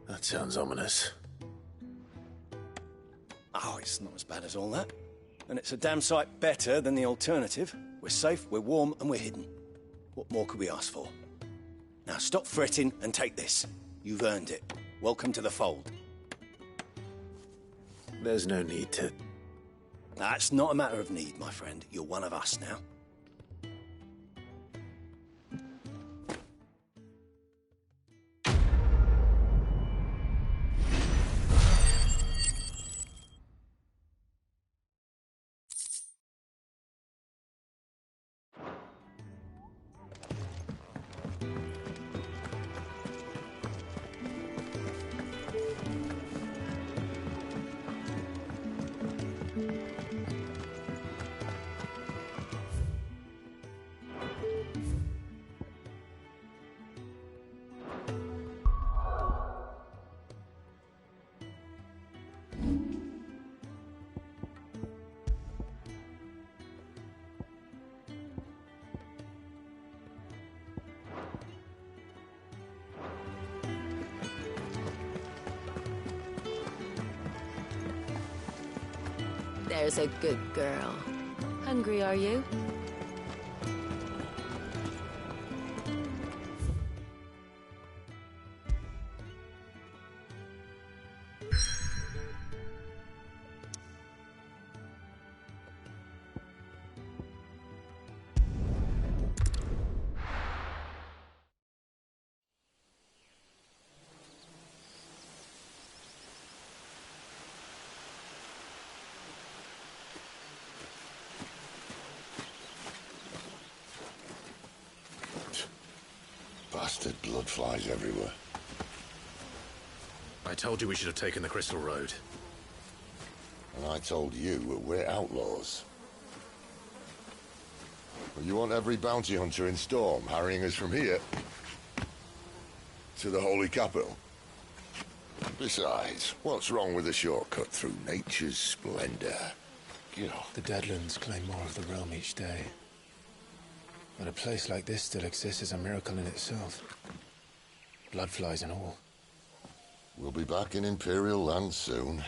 [SPEAKER 2] That sounds ominous.
[SPEAKER 1] Oh, it's not as bad as all that. And it's a damn sight better than the alternative. We're safe, we're warm, and we're hidden. What more could we ask for? Now stop fretting and take this. You've earned it. Welcome to the fold.
[SPEAKER 2] There's no need to...
[SPEAKER 1] That's not a matter of need, my friend. You're one of us now.
[SPEAKER 5] There's a good girl. Hungry, are you?
[SPEAKER 8] Bastard blood flies everywhere.
[SPEAKER 2] I told you we should have taken the Crystal Road.
[SPEAKER 8] And I told you that we're outlaws. Well, you want every bounty hunter in Storm harrying us from here to the Holy Capital? Besides, what's wrong with a shortcut through nature's splendor?
[SPEAKER 2] The Deadlands claim more of the realm each day. But a place like this still exists is a miracle in itself. Bloodflies and all.
[SPEAKER 8] We'll be back in Imperial land soon.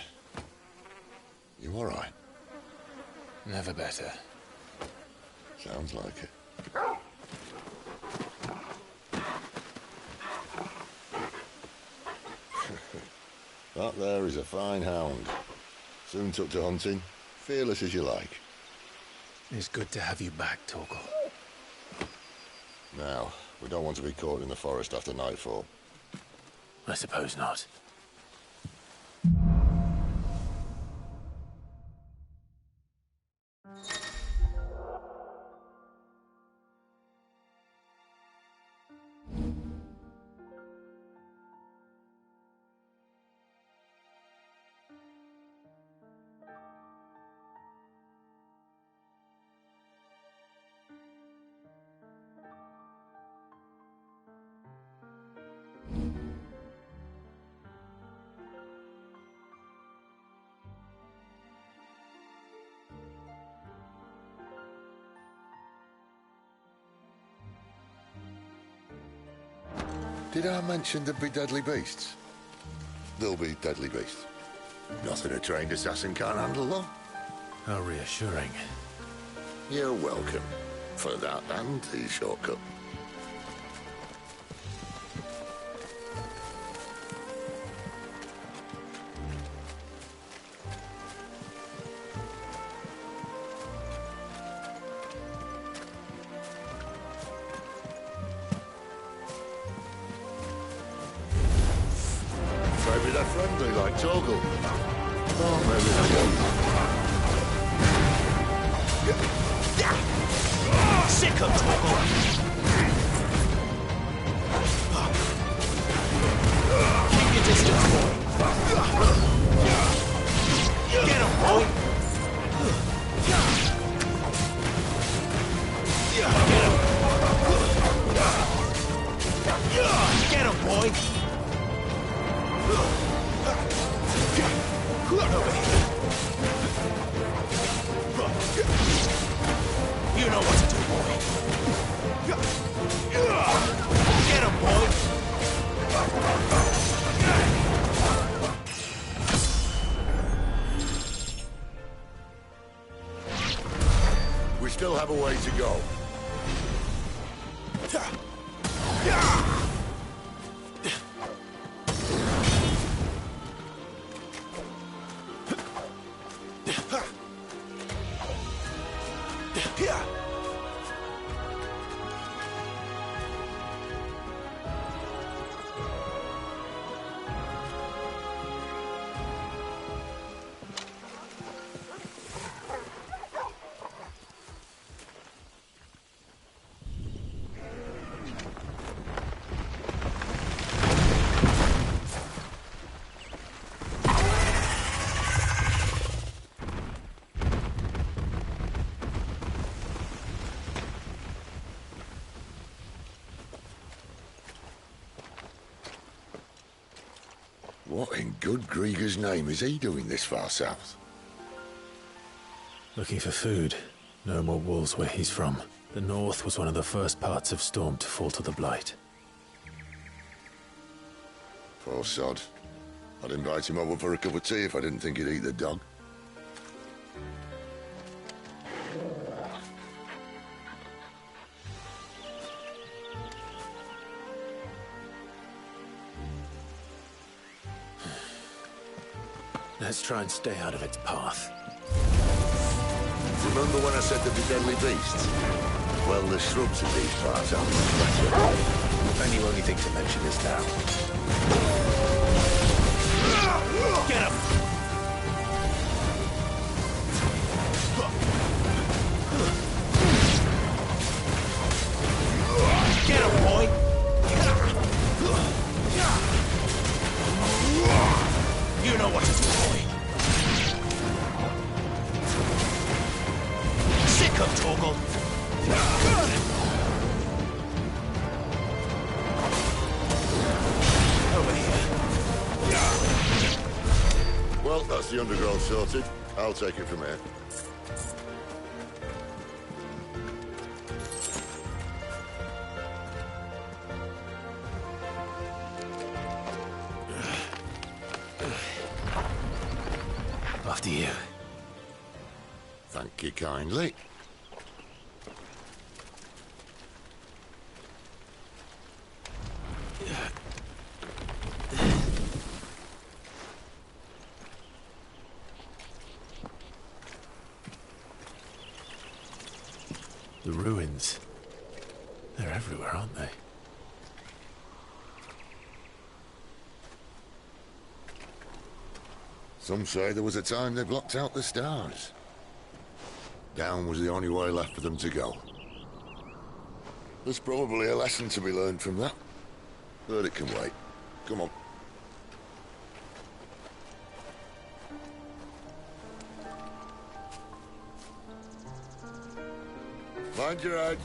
[SPEAKER 8] You all right?
[SPEAKER 2] Never better.
[SPEAKER 8] Sounds like it. That there is a fine hound. Soon took to hunting. Fearless as you like.
[SPEAKER 2] It's good to have you back, Torgal.
[SPEAKER 8] Now, we don't want to be caught in the forest after nightfall.
[SPEAKER 2] I suppose not.
[SPEAKER 8] Did I mention there'd be deadly beasts? There'll be deadly beasts. Nothing a trained assassin can't handle, though.
[SPEAKER 2] How reassuring.
[SPEAKER 8] You're welcome. For that and the shortcut. Maybe they're friendly like Torgal. Or maybe they don't.
[SPEAKER 6] Sick of Torgal! Keep your distance, boy. Get him, boy! Get him, boy! You know what to do, boy. Get him, boy.
[SPEAKER 8] We still have a way to go. What in good Grieger's name is he doing this far south?
[SPEAKER 2] Looking for food. No more wolves where he's from. The north was one of the first parts of Storm to fall to the Blight.
[SPEAKER 8] Poor sod. I'd invite him over for a cup of tea if I didn't think he'd eat the dog.
[SPEAKER 2] Let's try and stay out of its path.
[SPEAKER 8] Remember when I said there'd be deadly beasts? Well, the shrubs of these parts aren't much better.
[SPEAKER 2] And you only think to mention this now. Get him! Get him, boy! You know what to do, boy. Sick of Torgal. Over here.
[SPEAKER 8] Well, that's the undergrowth sorted. I'll take it from here.
[SPEAKER 2] After you.
[SPEAKER 8] Thank you kindly.
[SPEAKER 2] The ruins. They're everywhere, aren't they?
[SPEAKER 8] Some say there was a time they blocked out the stars. Down was the only way left for them to go. There's probably a lesson to be learned from that. But it can wait. Come on. Mind your head.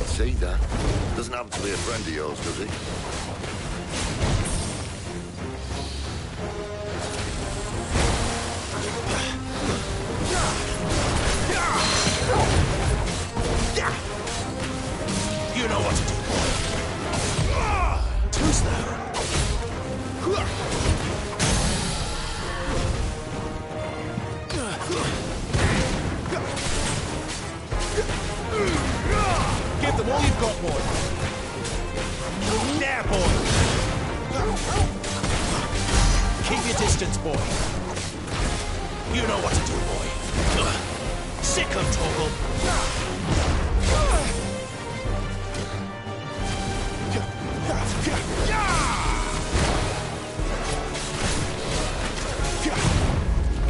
[SPEAKER 8] See that? Doesn't happen to be a friend of yours, does he?
[SPEAKER 2] You know what to do, boy. Too slow. Give them all you've got, boy. There, boy. Keep your distance, boy. You know what to do, boy. Sick of Torgal.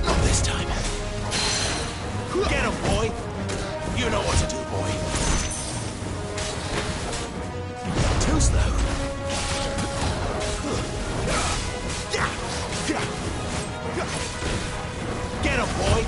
[SPEAKER 2] Not this time. Get him, boy. You know what to do, boy. Too slow. Get him, boy.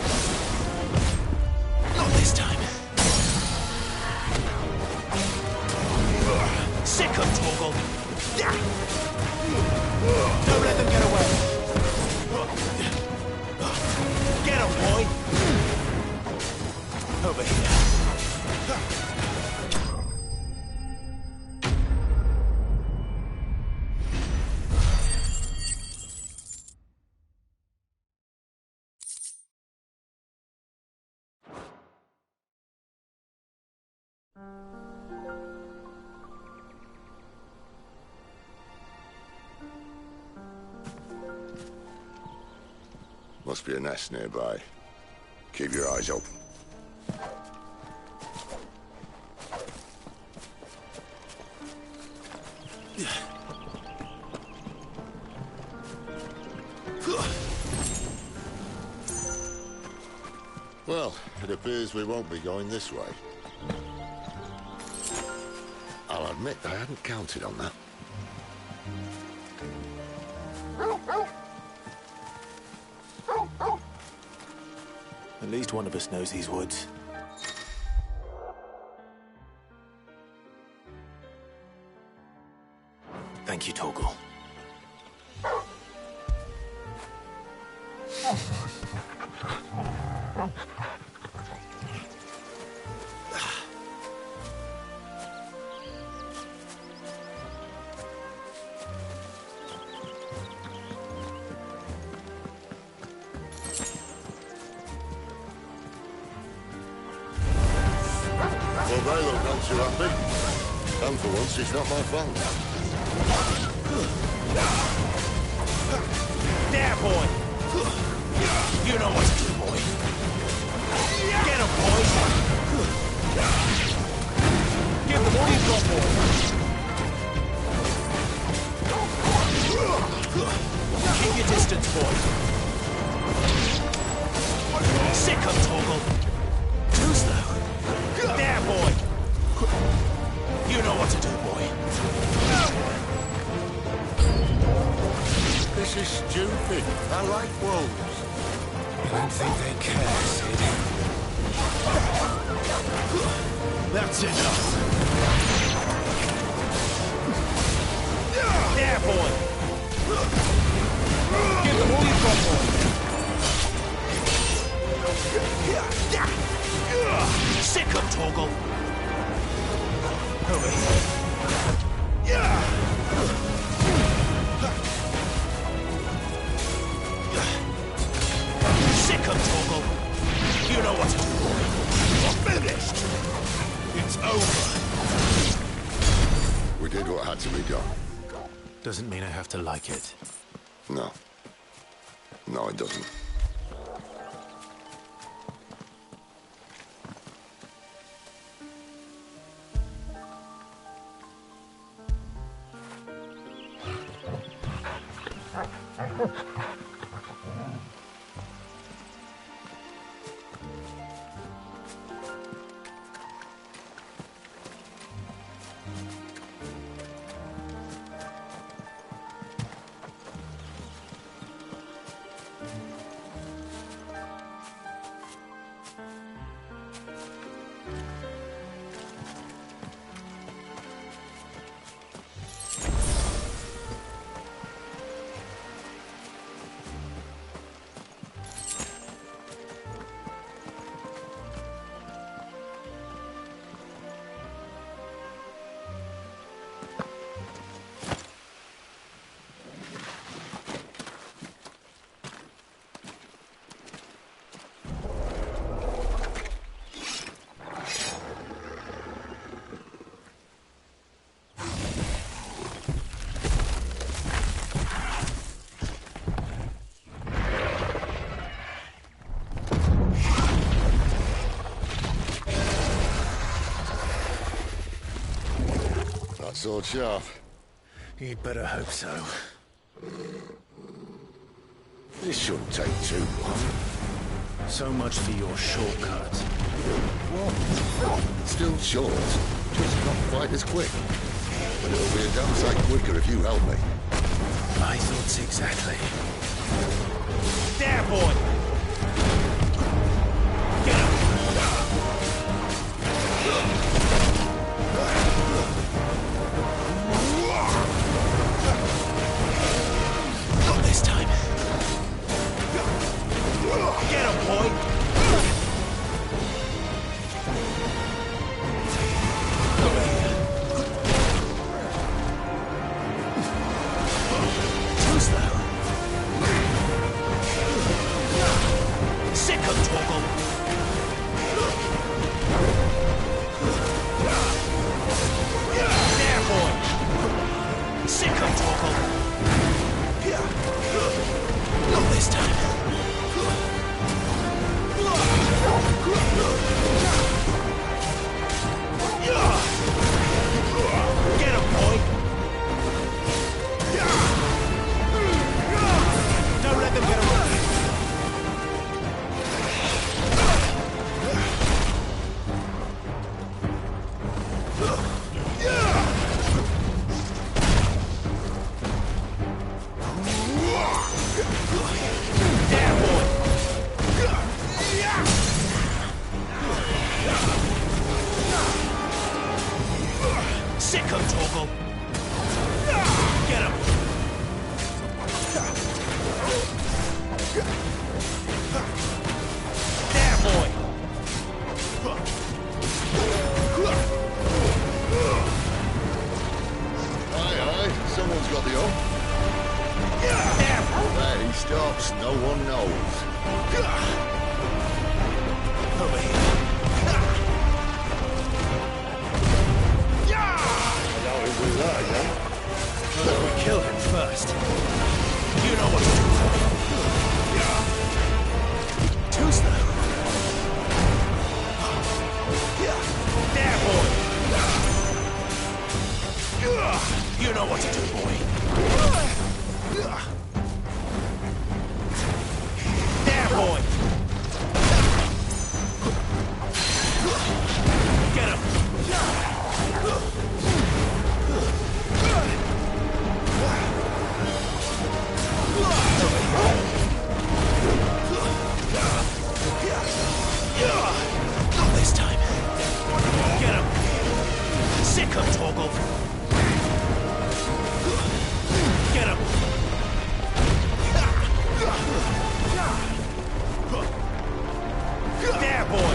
[SPEAKER 2] Over here.
[SPEAKER 8] Must be a nest nearby. Keep your eyes open. Well, it appears we won't be going this way. I'll admit I hadn't counted on that.
[SPEAKER 2] At least one of us knows these woods. Thank you, Torgal.
[SPEAKER 8] Well, they look not too happy. And for once, it's not my fault.
[SPEAKER 2] There, boy! You know what to do, boy. Get him, boys! Give them all you've got, boy! Keep your distance, boy. Sick of Torgal. Too slow. There, boy! You know what to do, boy.
[SPEAKER 8] This is stupid. I like wolves.
[SPEAKER 2] I don't think they care, Sid. That's enough. There, boy! Give them all you've got, boy! Sick of Torgal! Over here. Sick of Torgal! You know what to do, boy. You're finished! It's over.
[SPEAKER 8] We did what had to be done.
[SPEAKER 2] Doesn't mean I have to like it.
[SPEAKER 8] No. No, it doesn't. Sword sharp.
[SPEAKER 2] You'd better hope so.
[SPEAKER 8] This shouldn't take too long.
[SPEAKER 2] So much for your shortcut.
[SPEAKER 8] What? Still short, just not quite as quick. But it'll be a damn sight quicker if you help me.
[SPEAKER 2] My thoughts exactly. There, boy! Get him! Not this time. Get him, boy! Torgal. There, boy. Sicko, Torgal. Not this time. Get him, boy. Don't let them get away. Sicko, Torgal. Get him. There, boy.
[SPEAKER 8] Aye, someone's got the up. There he stops, no one knows.
[SPEAKER 2] Over here. But we kill him first. You know what to do. Too slow. There, boy. You know what to do, boy. There, boy. Get him. Not this time. Get him. Sicko, Torgal. Get him. There, boy.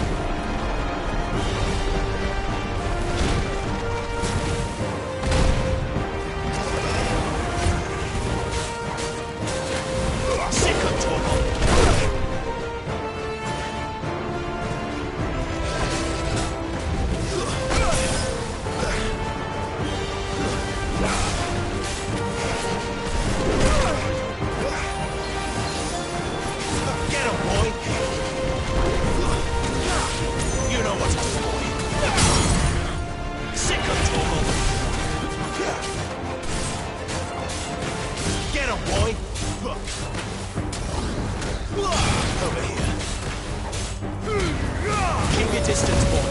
[SPEAKER 2] Sicko, Torgal. Get him, boy. You know what to do, boy. Sicko, Torgal. Get him, boy. Over here. Keep your distance, boy.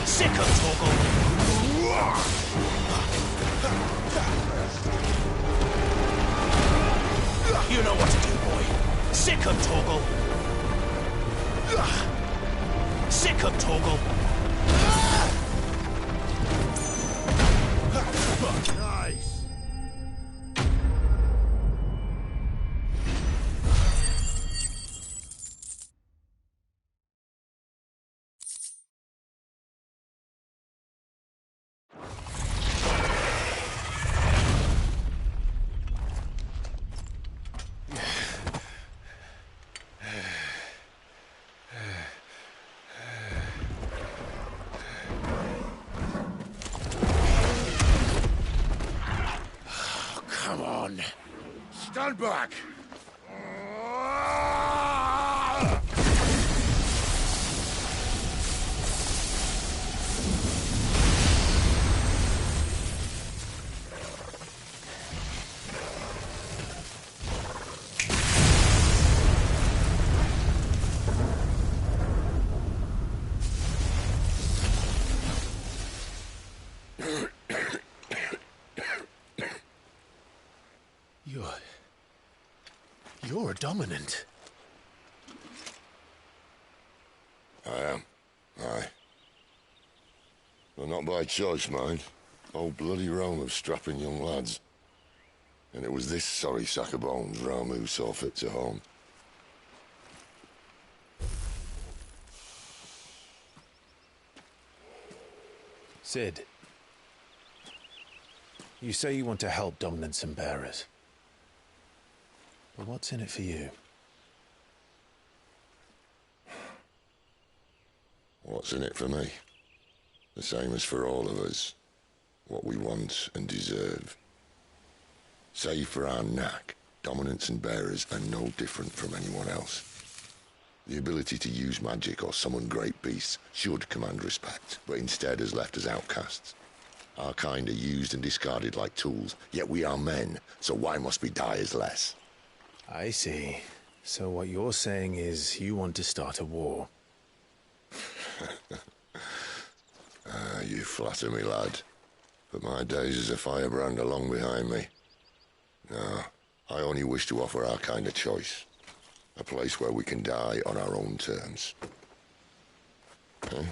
[SPEAKER 2] Sicko, Torgal. You know what to do, boy. Sicko, Torgal. Sicko, Torgal.
[SPEAKER 8] Nice.
[SPEAKER 2] Come on.
[SPEAKER 8] Stand back.
[SPEAKER 2] You're a dominant.
[SPEAKER 8] I am. Aye. Well, not by choice, mind. Whole bloody realm of strapping young lads. And it was this sorry sack of bones Ramu saw fit to home.
[SPEAKER 2] Sid, you say you want to help dominants and bearers. But what's in it for you?
[SPEAKER 8] What's in it for me? The same as for all of us. What we want and deserve. Save for our knack, dominants and bearers are no different from anyone else. The ability to use magic or summon great beasts should command respect, but instead has left us outcasts. Our kind are used and discarded like tools, yet we are men, so why must we die as less?
[SPEAKER 2] I see. So what you're saying is you want to start a war.
[SPEAKER 8] You flatter me, lad. But my days as a firebrand are long behind me. No, I only wish to offer our kind a choice. A place where we can die on our own terms. Huh?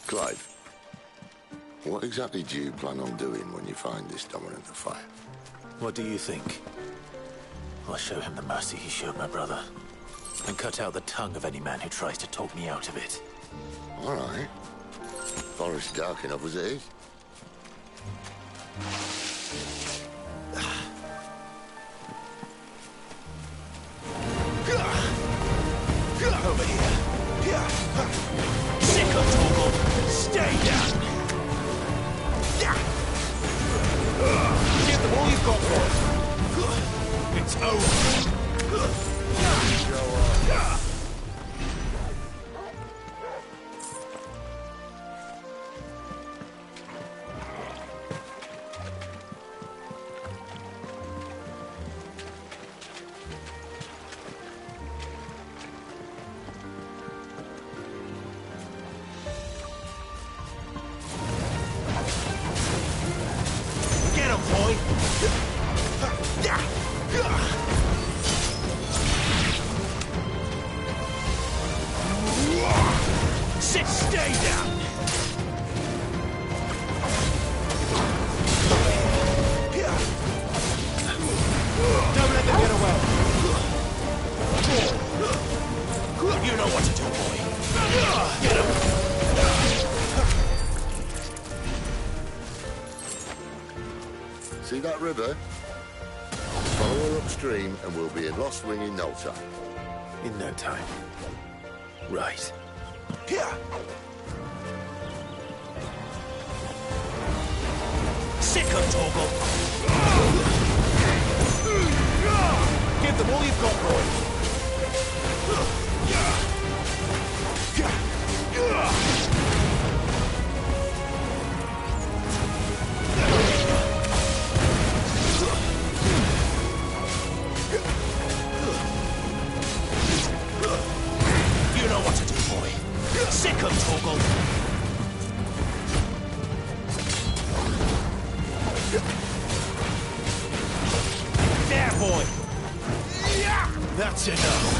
[SPEAKER 8] Clive, what exactly do you plan on doing when you find this dominant of fire?
[SPEAKER 2] What do you think? I'll show him the mercy he showed my brother. And cut out the tongue of any man who tries to talk me out of it.
[SPEAKER 8] All right. Forest dark enough as it is.
[SPEAKER 2] Over here. Sick of Torgal. Stay down. Give them all you've got for it. It's over. Stay down! Don't let them get away! You know what to do, boy. Get him!
[SPEAKER 8] See that river? Follow her upstream and we'll be in Lost Wing in no time.
[SPEAKER 2] In no time. Right.
[SPEAKER 8] Here!
[SPEAKER 2] Sick of Torgal! Give them all you've got, boy! You know what to do, boy. Sick of Torgal! There, boy! That's enough!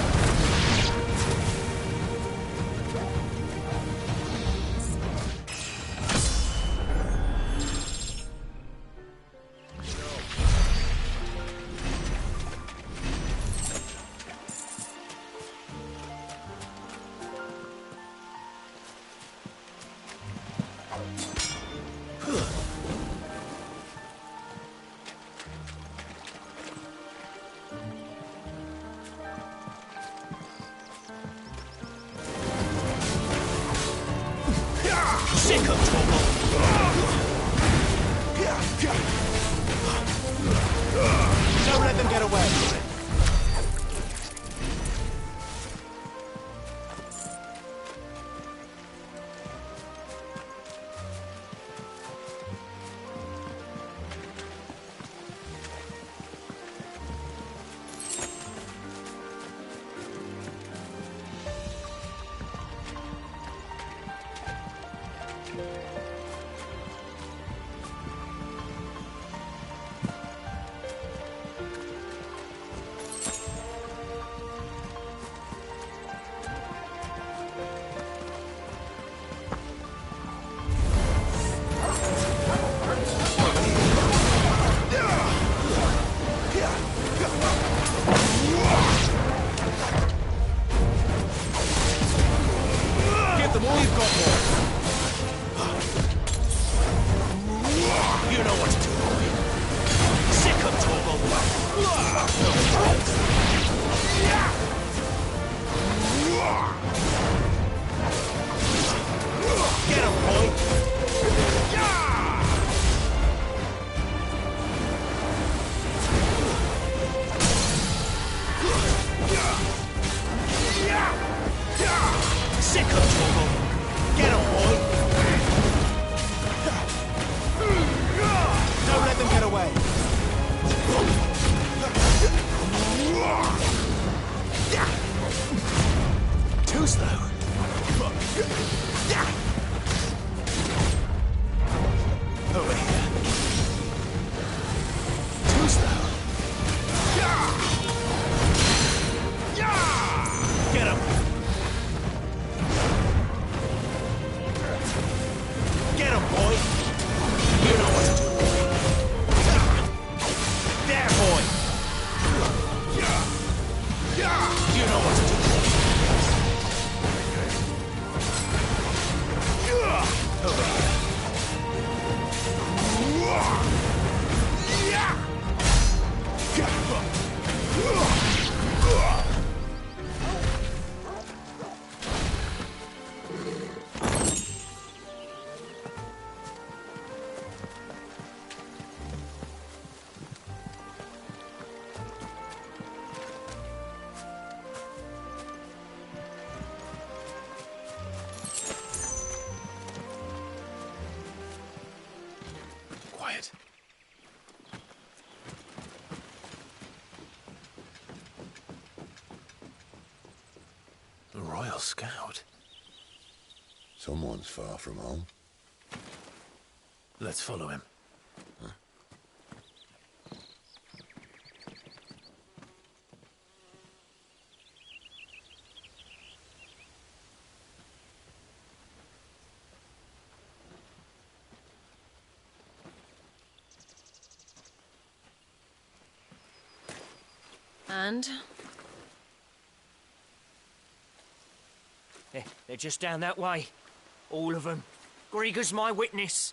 [SPEAKER 2] know what to do. Over here. Quiet. A Royal Scout.
[SPEAKER 8] Someone's far from home.
[SPEAKER 2] Let's follow him.
[SPEAKER 5] And?
[SPEAKER 13] They're just down that way. All of them. Grieger's my witness.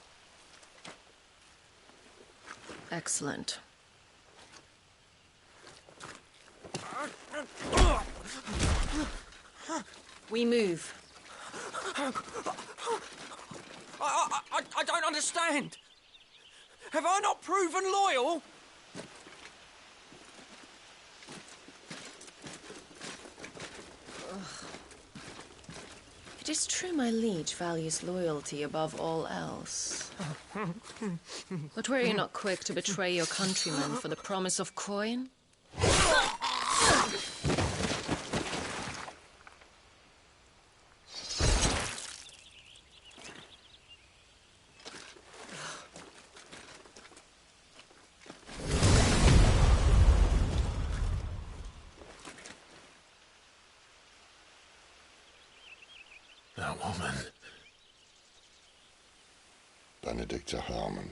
[SPEAKER 5] Excellent. We move.
[SPEAKER 13] I don't understand. Have I not proven loyal?
[SPEAKER 5] It is true my liege values loyalty above all else. But were you not quick to betray your countrymen for the promise of coin?
[SPEAKER 2] That woman.
[SPEAKER 8] Benedicta Harmon,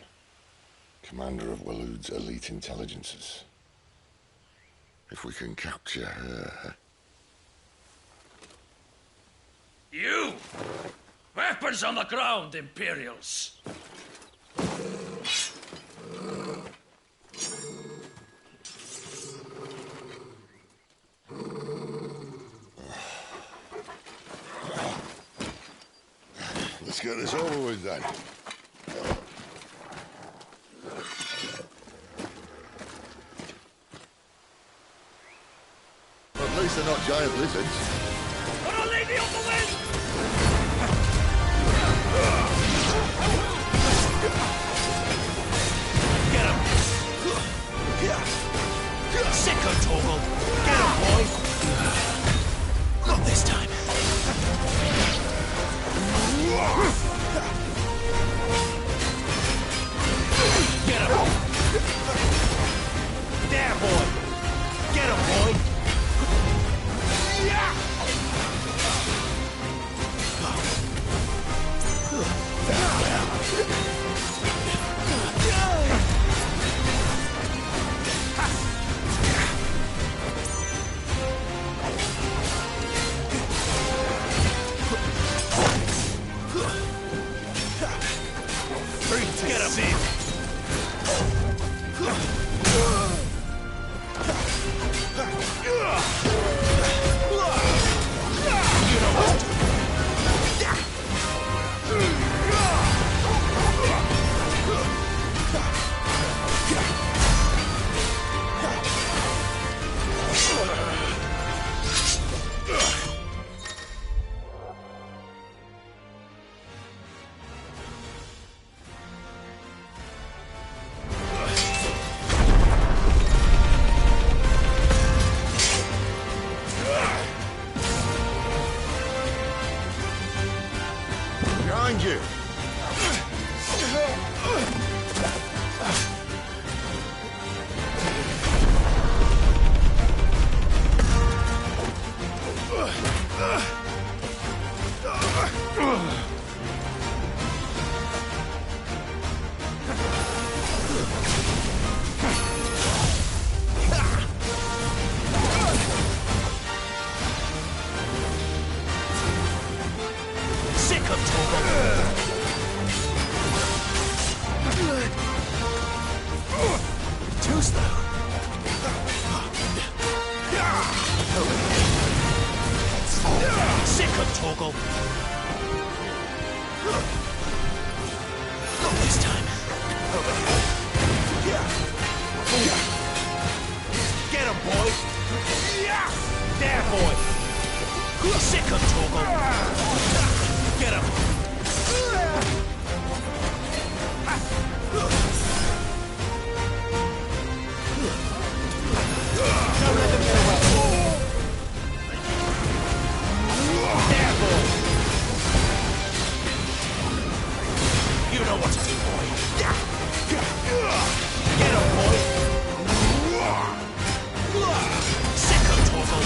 [SPEAKER 8] commander of Waloed's elite intelligences. If we can capture her...
[SPEAKER 14] You! Weapons on the ground, Imperials!
[SPEAKER 8] Let's get this over with then. At least they're not giant lizards.
[SPEAKER 14] But I'll leave you on the wind!
[SPEAKER 2] Get him! Sicko, Torvald! Get him, boy! Not this time. Get him! There, boy! Get him, boy! Get him! Torgal. Not this time. Over here. Get him, boy. There, boy. Sick him, Torgal. Get him. Don't let them get away. There, boy. You know what to do, boy. Get him, boy. Sick him, Torgal.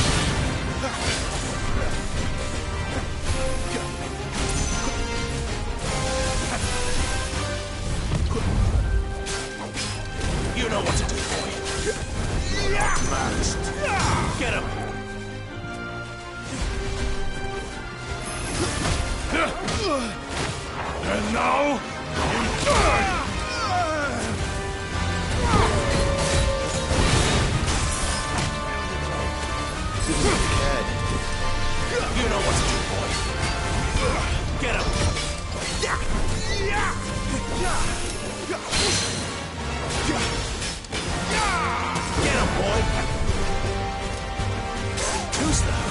[SPEAKER 2] You know what to do, boy. Must. Get him.
[SPEAKER 14] And now, you die!
[SPEAKER 2] You know what to do, boy. Get him. Get him, boy. Too slow.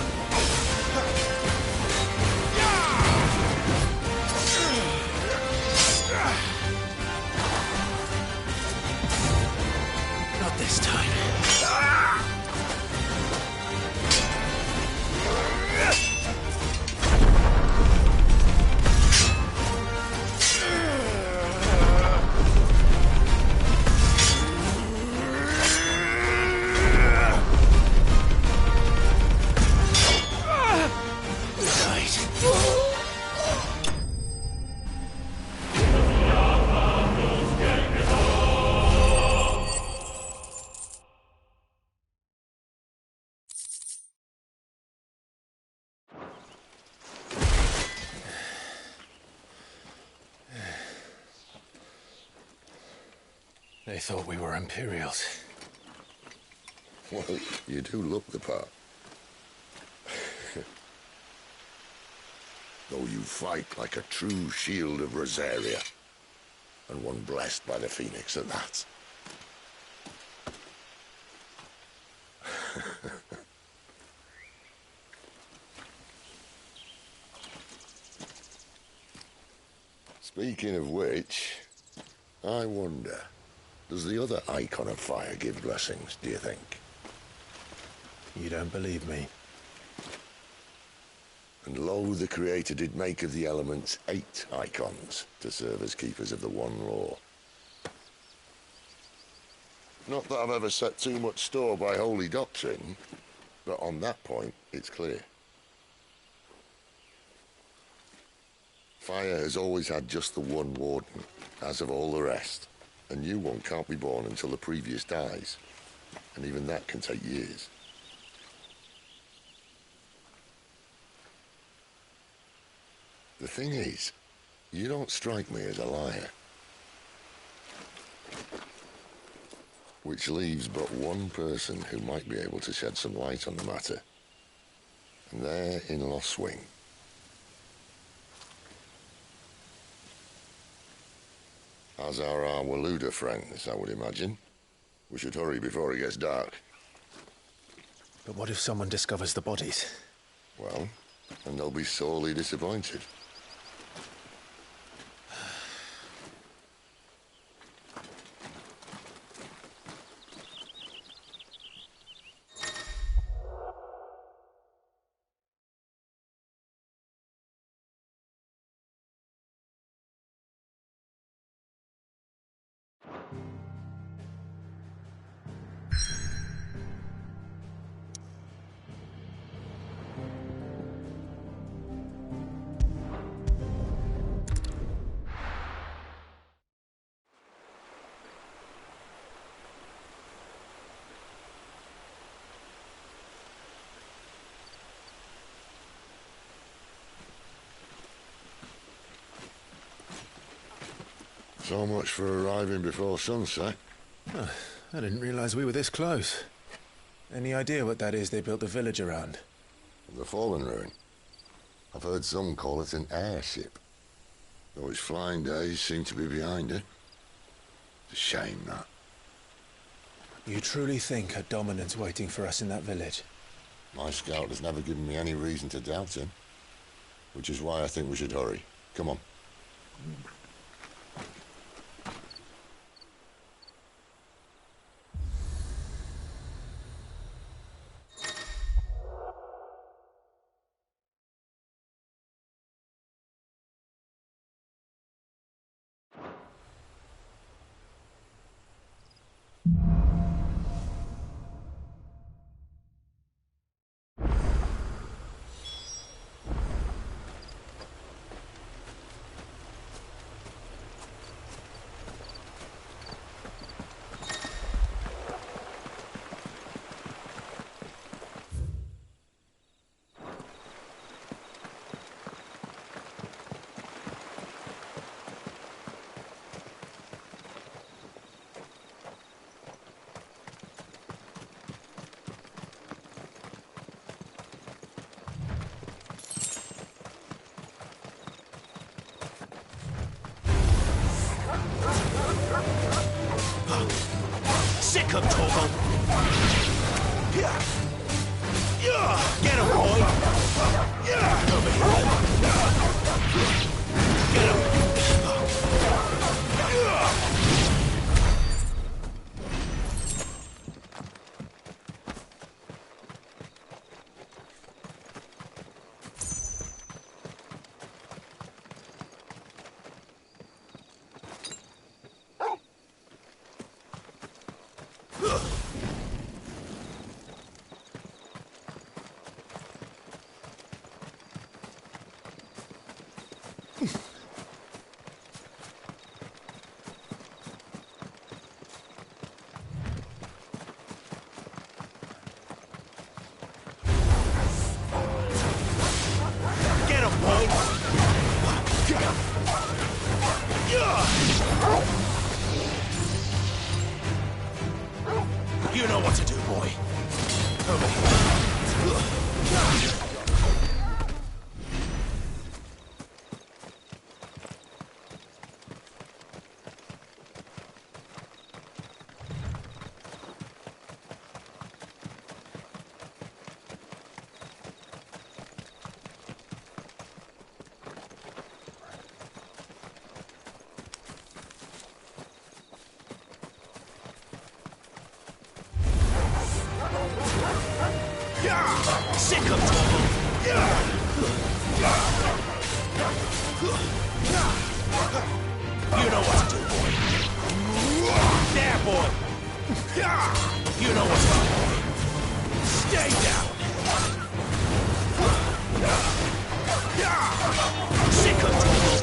[SPEAKER 2] Not this time. They thought we were Imperials.
[SPEAKER 8] Well, you do look the part. Though you fight like a true shield of Rosaria. And one blessed by the Phoenix at that. Speaking of which, I wonder, does the other icon of fire give blessings, do you think?
[SPEAKER 2] You don't believe me?
[SPEAKER 8] And lo, the Creator did make of the elements 8 icons to serve as keepers of the one law. Not that I've ever set too much store by holy doctrine, but on that point, it's clear. Fire has always had just the one warden, as of all the rest. A new one can't be born until the previous dies, and even that can take years. The thing is, you don't strike me as a liar. Which leaves but one person who might be able to shed some light on the matter. And they're in Lost Swing. As are our Waluda friends, I would imagine. We should hurry before it gets dark.
[SPEAKER 2] But what if someone discovers the bodies?
[SPEAKER 8] Well, and they'll be sorely disappointed. So much for arriving before sunset.
[SPEAKER 2] Oh, I didn't realize we were this close. Any idea what that is they built the village around?
[SPEAKER 8] The Fallen Ruin. I've heard some call it an airship. Though his flying days seem to be behind it. It's a shame, that.
[SPEAKER 2] You truly think a dominant's waiting for us in that village?
[SPEAKER 8] My scout has never given me any reason to doubt him. Which is why I think we should hurry. Come on.
[SPEAKER 2] Sick of Torgal! Get him, boy! Over here! Get him! You know what to do, boy. Over here. Sick of trouble! You know what to do, boy. There, boy! You know what to do, boy. Stay down! Sick of trouble!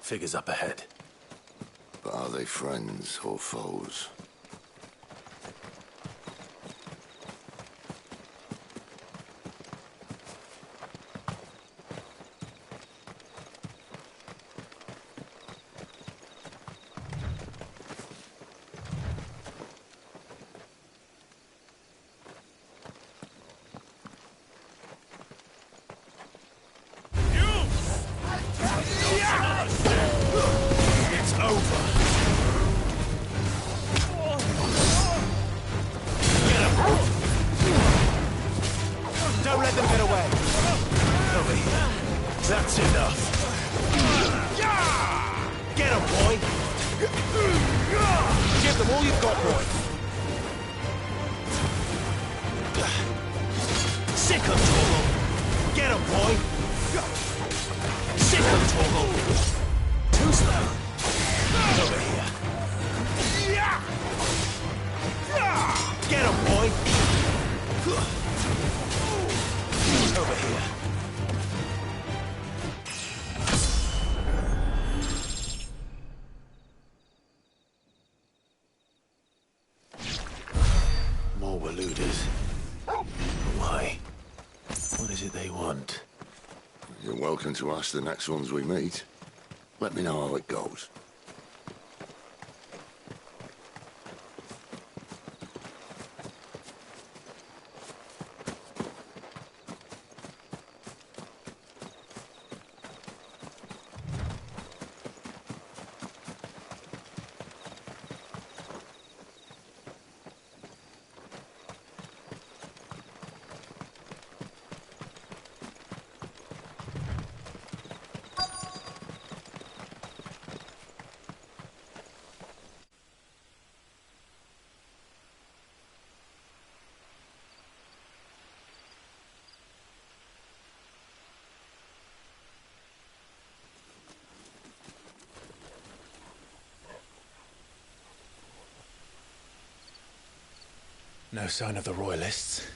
[SPEAKER 2] Figures up ahead.
[SPEAKER 8] But are they friends or foes?
[SPEAKER 2] Don't let them get away. Over here. That's enough. Get him, boy. Give them all you've got, boy. Sick of Torgal. Get him, boy. Sick of Torgal. Too slow. Over here. Get him, boy. Over here. More were looters. Why? What is it they want?
[SPEAKER 8] You're welcome to ask the next ones we meet. Let me know how it goes.
[SPEAKER 2] No sign of the Royalists.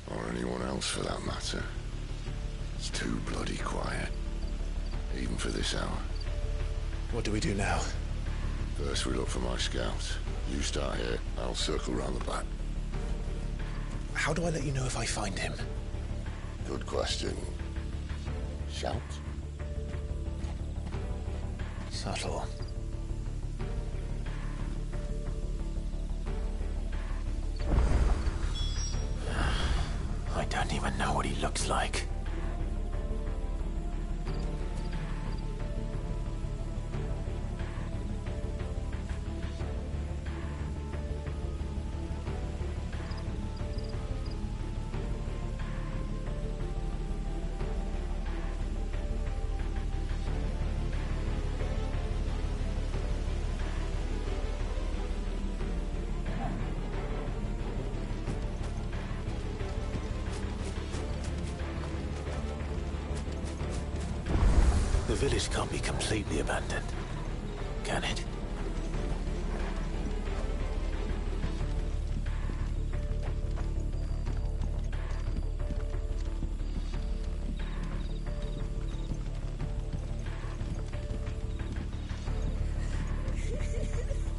[SPEAKER 8] Or anyone else for that matter. It's too bloody quiet. Even for this hour.
[SPEAKER 2] What do we do now?
[SPEAKER 8] First we look for my scouts. You start here, I'll circle round the back.
[SPEAKER 2] How do I let you know if I find him?
[SPEAKER 8] Good question. Shout?
[SPEAKER 2] Subtle. I don't even know what he looks like. The village can't be completely abandoned, can it?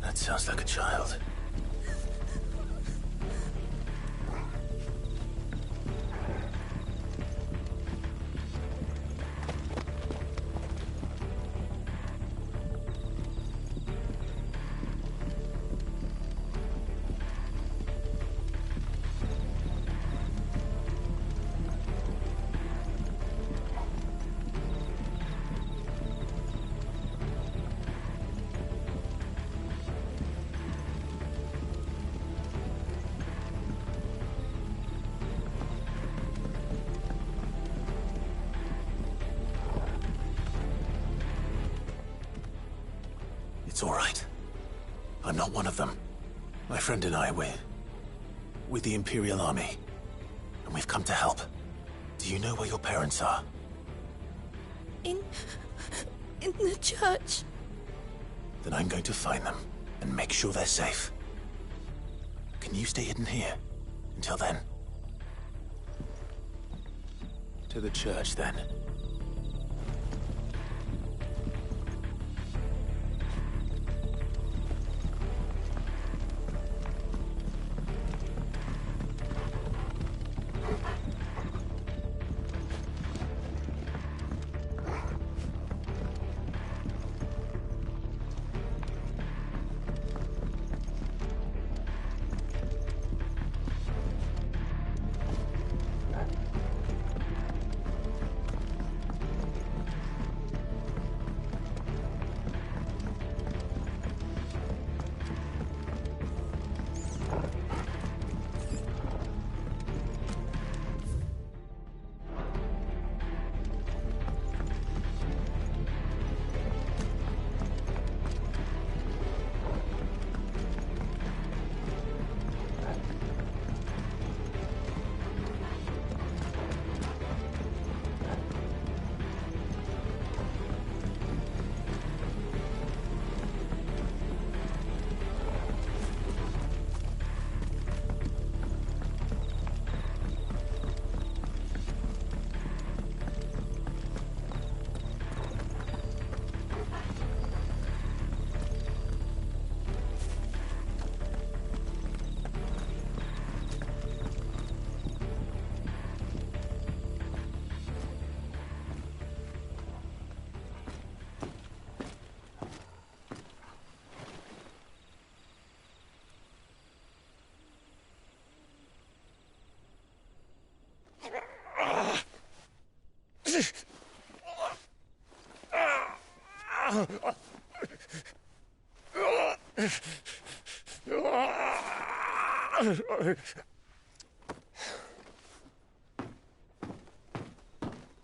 [SPEAKER 2] That sounds like a child. It's all right. I'm not one of them. My friend and I, we're with the Imperial Army. And we've come to help. Do you know where your parents are?
[SPEAKER 5] In the church.
[SPEAKER 2] Then I'm going to find them and make sure they're safe. Can you stay hidden here until then? To the church, then.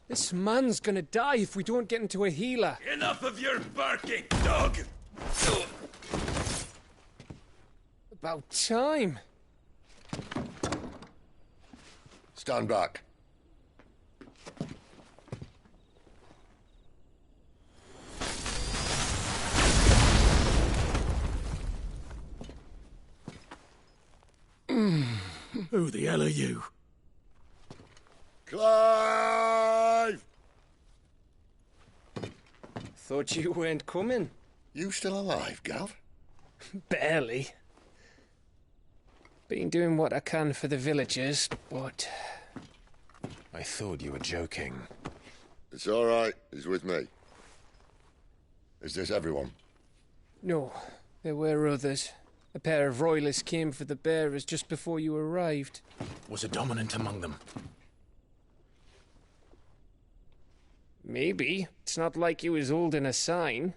[SPEAKER 6] This man's gonna die if we don't get into a healer.
[SPEAKER 14] Enough of your barking, dog!
[SPEAKER 6] About time.
[SPEAKER 8] Stand back.
[SPEAKER 14] Who the hell are you?
[SPEAKER 8] Clive!
[SPEAKER 13] Thought you weren't coming.
[SPEAKER 8] You still alive, Gav?
[SPEAKER 13] Barely. Been doing what I can for the villagers, but...
[SPEAKER 2] I thought you were joking.
[SPEAKER 8] It's all right. He's with me. Is this everyone?
[SPEAKER 13] No, there were others. A pair of royalists came for the bearers just before you arrived.
[SPEAKER 2] Was a dominant among them?
[SPEAKER 13] Maybe. It's not like he was holding a sign.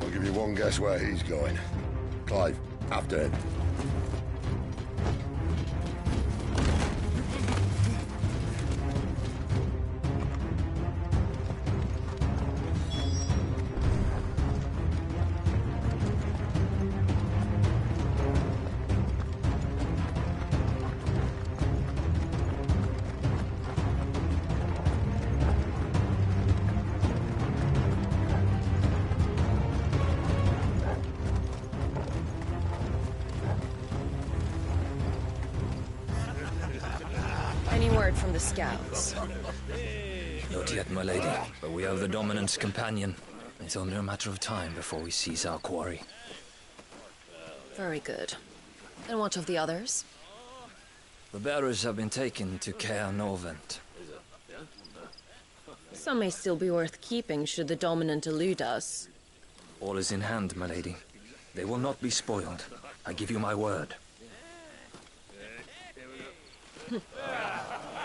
[SPEAKER 8] I'll give you one guess where he's going. Clive, after him.
[SPEAKER 5] Any word from the scouts?
[SPEAKER 3] Not yet, my lady, but we have the dominant's companion. It's only a matter of time before we seize our quarry.
[SPEAKER 5] Very good. And what of the others?
[SPEAKER 3] The bearers have been taken to Caer Norvent.
[SPEAKER 5] Some may still be worth keeping should the dominant elude us.
[SPEAKER 3] All is in hand, my lady. They will not be spoiled. I give you my word.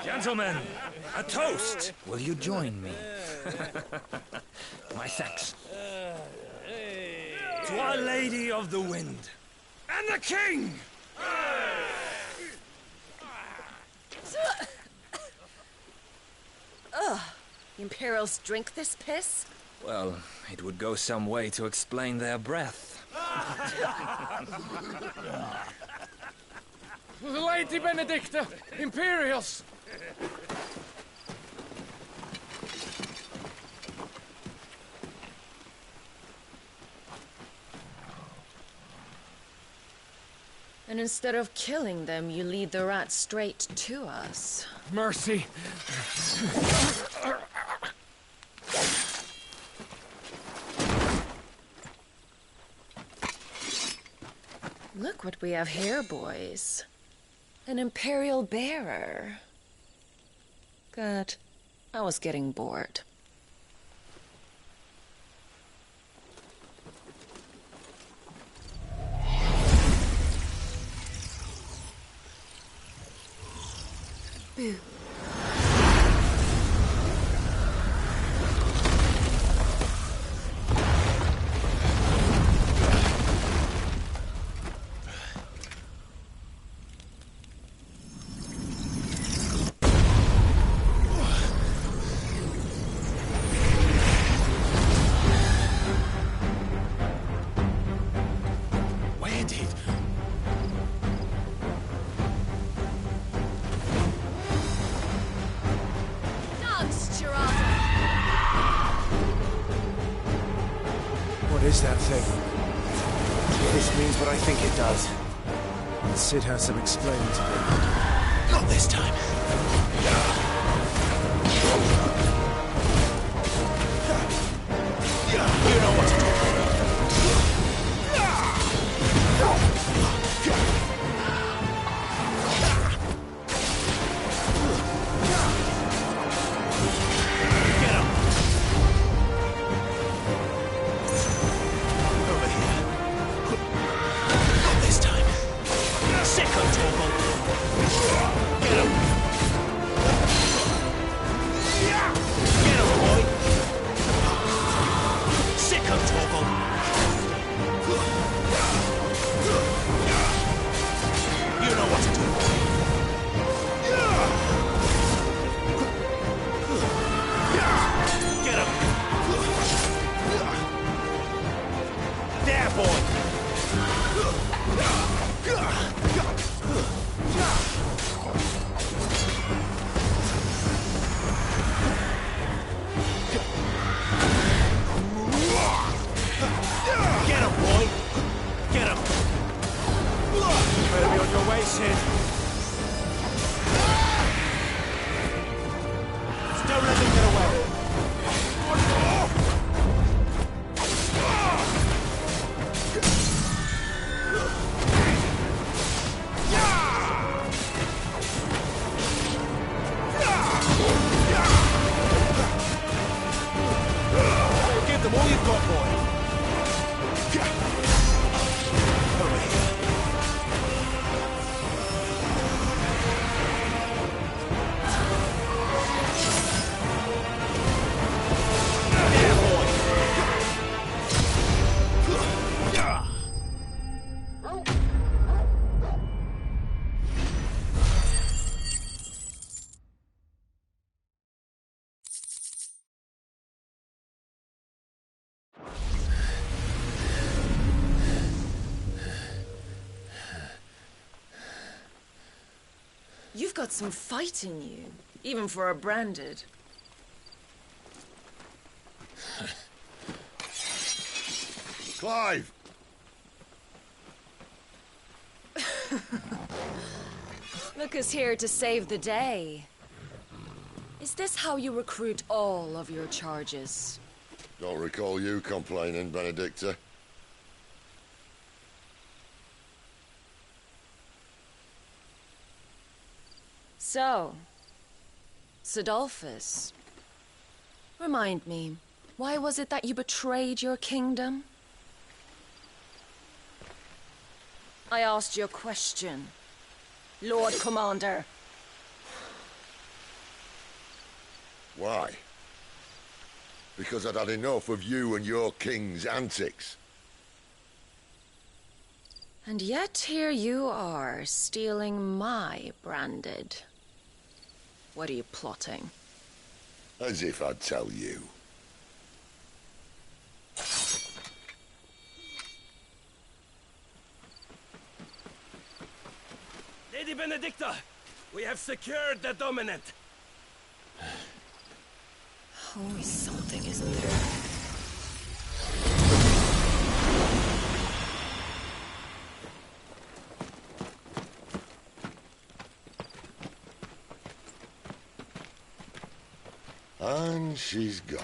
[SPEAKER 3] Gentlemen, a toast! Will you join me? My thanks. To Our Lady of the Wind and the King!
[SPEAKER 5] Ugh. The Imperials drink this piss?
[SPEAKER 3] Well, it would go some way to explain their breath.
[SPEAKER 6] Lady Benedicta! Imperials!
[SPEAKER 5] And instead of killing them, you lead the rats straight to us.
[SPEAKER 6] Mercy!
[SPEAKER 5] Look what we have here, boys. An Imperial bearer. Good. I was getting bored. Boo.
[SPEAKER 6] What is that thing? If this means what I think it does, Sid has some explaining to do.
[SPEAKER 2] Not this time. You know what to do.
[SPEAKER 6] way, Sid. Just don't let them get away. Give them all you've got, boy. Over here.
[SPEAKER 5] You've got some fight in you, even for a branded.
[SPEAKER 8] Clive!
[SPEAKER 5] Look who's here to save the day. Is this how you recruit all of your charges?
[SPEAKER 8] Don't recall you complaining, Benedicta.
[SPEAKER 5] So, Sidolphus, remind me, why was it that you betrayed your kingdom? I asked you a question, Lord Commander.
[SPEAKER 8] Why? Because I'd had enough of you and your king's antics.
[SPEAKER 5] And yet here you are, stealing my branded. What are you plotting?
[SPEAKER 8] As if I'd tell you.
[SPEAKER 4] Lady Benedicta, we have secured the dominant.
[SPEAKER 5] Always something, isn't there?
[SPEAKER 8] And she's gone.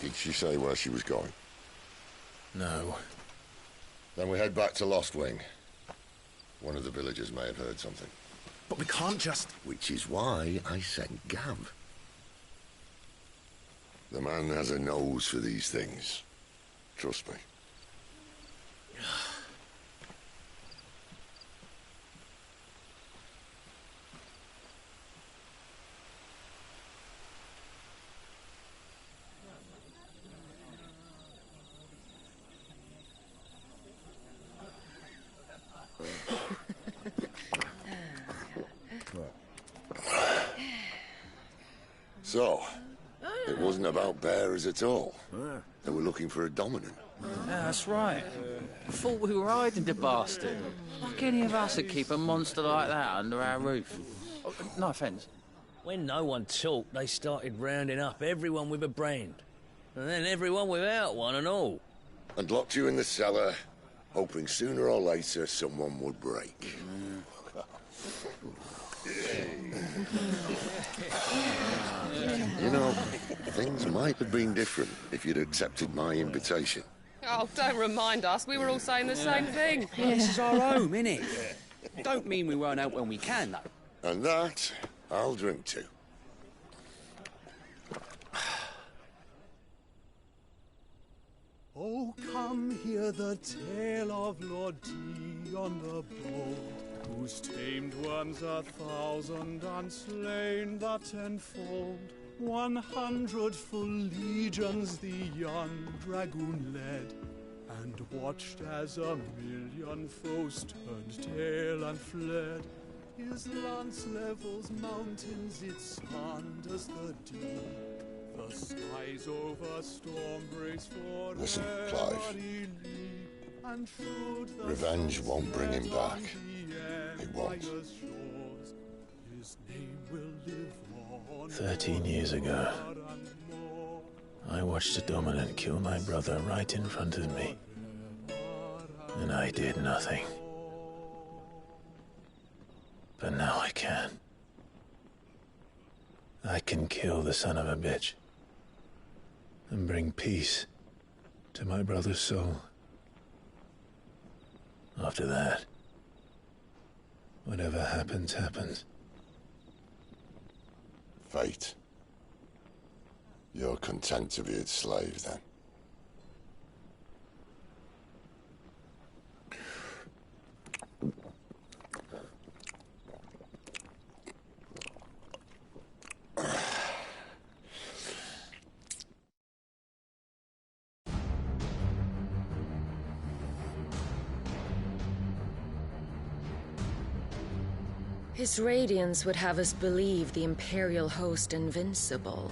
[SPEAKER 8] Did she say where she was going?
[SPEAKER 2] No.
[SPEAKER 8] Then we head back to Lost Wing. One of the villagers may have heard something.
[SPEAKER 2] But we can't just...
[SPEAKER 8] Which is why I sent Gav. The man has a nose for these things. Trust me. So, it wasn't about bearers at all. They were looking for a dominant.
[SPEAKER 7] Yeah, that's right. Thought we were hiding the bastard. Like any of us would keep a monster like that under our roof. Oh, no offence.
[SPEAKER 4] When no one talked, they started rounding up everyone with a brand. And then everyone without one and all.
[SPEAKER 8] And locked you in the cellar, hoping sooner or later someone would break. You know, things might have been different if you'd accepted my invitation.
[SPEAKER 10] Oh, don't remind us. We were all saying the same thing.
[SPEAKER 12] Well, this is our home, innit? Don't mean we won't out when we can, though.
[SPEAKER 8] And that, I'll drink to.
[SPEAKER 15] Oh, come hear the tale of Lord Dion the Bold, who's tamed worms 1,000 and slain the 10-fold. 100 full legions the young dragoon led, and watched as 1,000,000 foes turned tail and fled. His lance levels mountains, it sanders the deep. The skies over storm brace for
[SPEAKER 8] Listen, Clive. Revenge won't bring him back. It won't.
[SPEAKER 15] His name will live on.
[SPEAKER 2] 13 years ago, I watched a dominant kill my brother right in front of me. And I did nothing. But now I can. I can kill the son of a bitch. And bring peace to my brother's soul. After that, whatever happens, happens.
[SPEAKER 8] Fate. You're content to be its slave, then?
[SPEAKER 5] His radiance would have us believe the Imperial host invincible.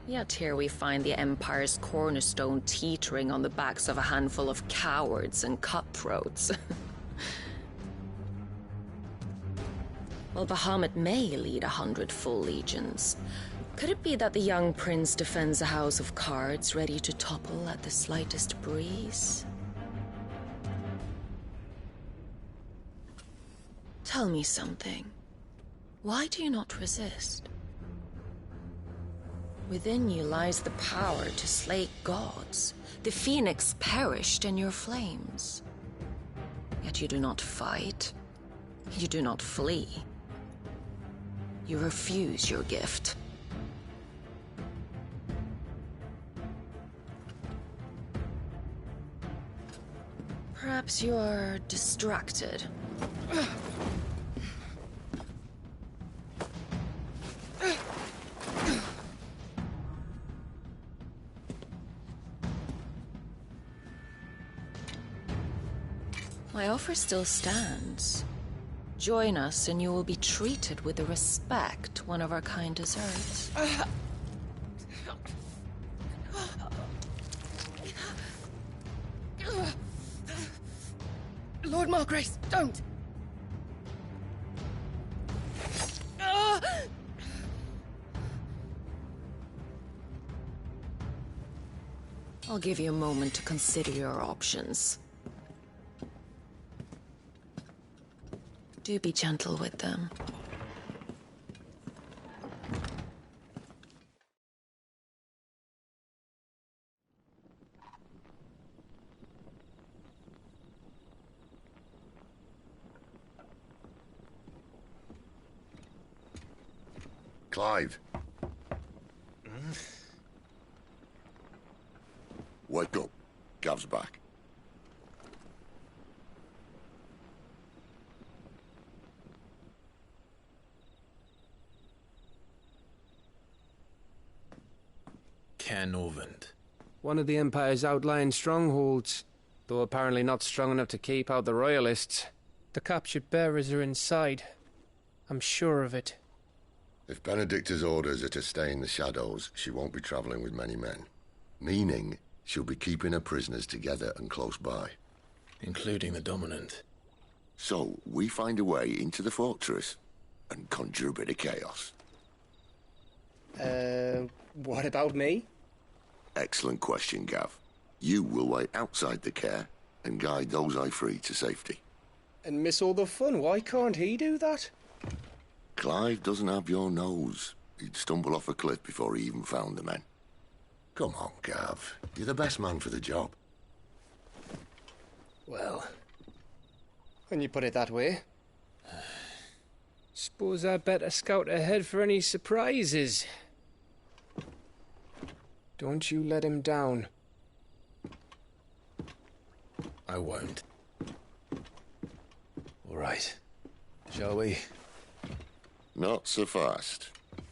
[SPEAKER 5] Yet here we find the Empire's cornerstone teetering on the backs of a handful of cowards and cutthroats. While Bahamut may lead 100 full legions, could it be that the young prince defends a house of cards ready to topple at the slightest breeze? Tell me something. Why do you not resist? Within you lies the power to slay gods. The phoenix perished in your flames. Yet you do not fight. You do not flee. You refuse your gift. Perhaps you are distracted. My offer still stands. Join us and you will be treated with the respect one of our kind deserves.
[SPEAKER 10] Lord Margrace, don't!
[SPEAKER 5] I'll give you a moment to consider your options. Do be gentle with them.
[SPEAKER 8] Clive. Wake up. Gav's back.
[SPEAKER 2] Canovant.
[SPEAKER 9] One of the Empire's outlying strongholds, though apparently not strong enough to keep out the Royalists.
[SPEAKER 11] The captured bearers are inside. I'm sure of it.
[SPEAKER 8] If Benedicta's orders are to stay in the shadows, she won't be travelling with many men. Meaning, she'll be keeping her prisoners together and close by.
[SPEAKER 2] Including the Dominant.
[SPEAKER 8] So, we find a way into the fortress and conjure a bit of chaos.
[SPEAKER 11] What about me?
[SPEAKER 8] Excellent question, Gav. You will wait outside the care and guide those I free to safety.
[SPEAKER 11] And miss all the fun. Why can't he do that?
[SPEAKER 8] Clive doesn't have your nose. He'd stumble off a cliff before he even found the men. Come on, Gav. You're the best man for the job.
[SPEAKER 11] Well, when you put it that way. Suppose I'd better scout ahead for any surprises. Don't you let him down.
[SPEAKER 2] I won't. All right. Shall we?
[SPEAKER 8] Not so fast.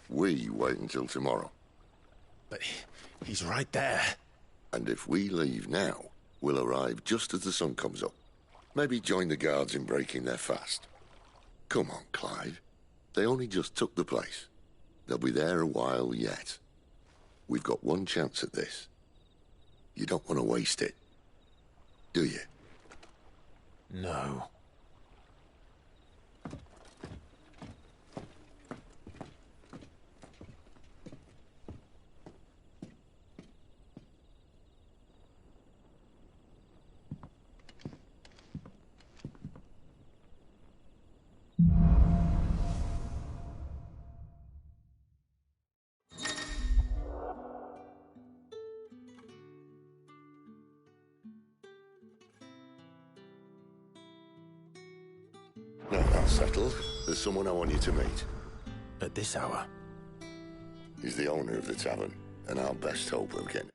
[SPEAKER 8] We wait until tomorrow.
[SPEAKER 2] But he's right there.
[SPEAKER 8] And if we leave now, we'll arrive just as the sun comes up. Maybe join the guards in breaking their fast. Come on, Clive. They only just took the place. They'll be there a while yet. We've got one chance at this. You don't want to waste it, do you?
[SPEAKER 2] No.
[SPEAKER 8] Now that's settled. There's someone I want you to meet.
[SPEAKER 2] At this hour?
[SPEAKER 8] He's the owner of the tavern, and our best hope of getting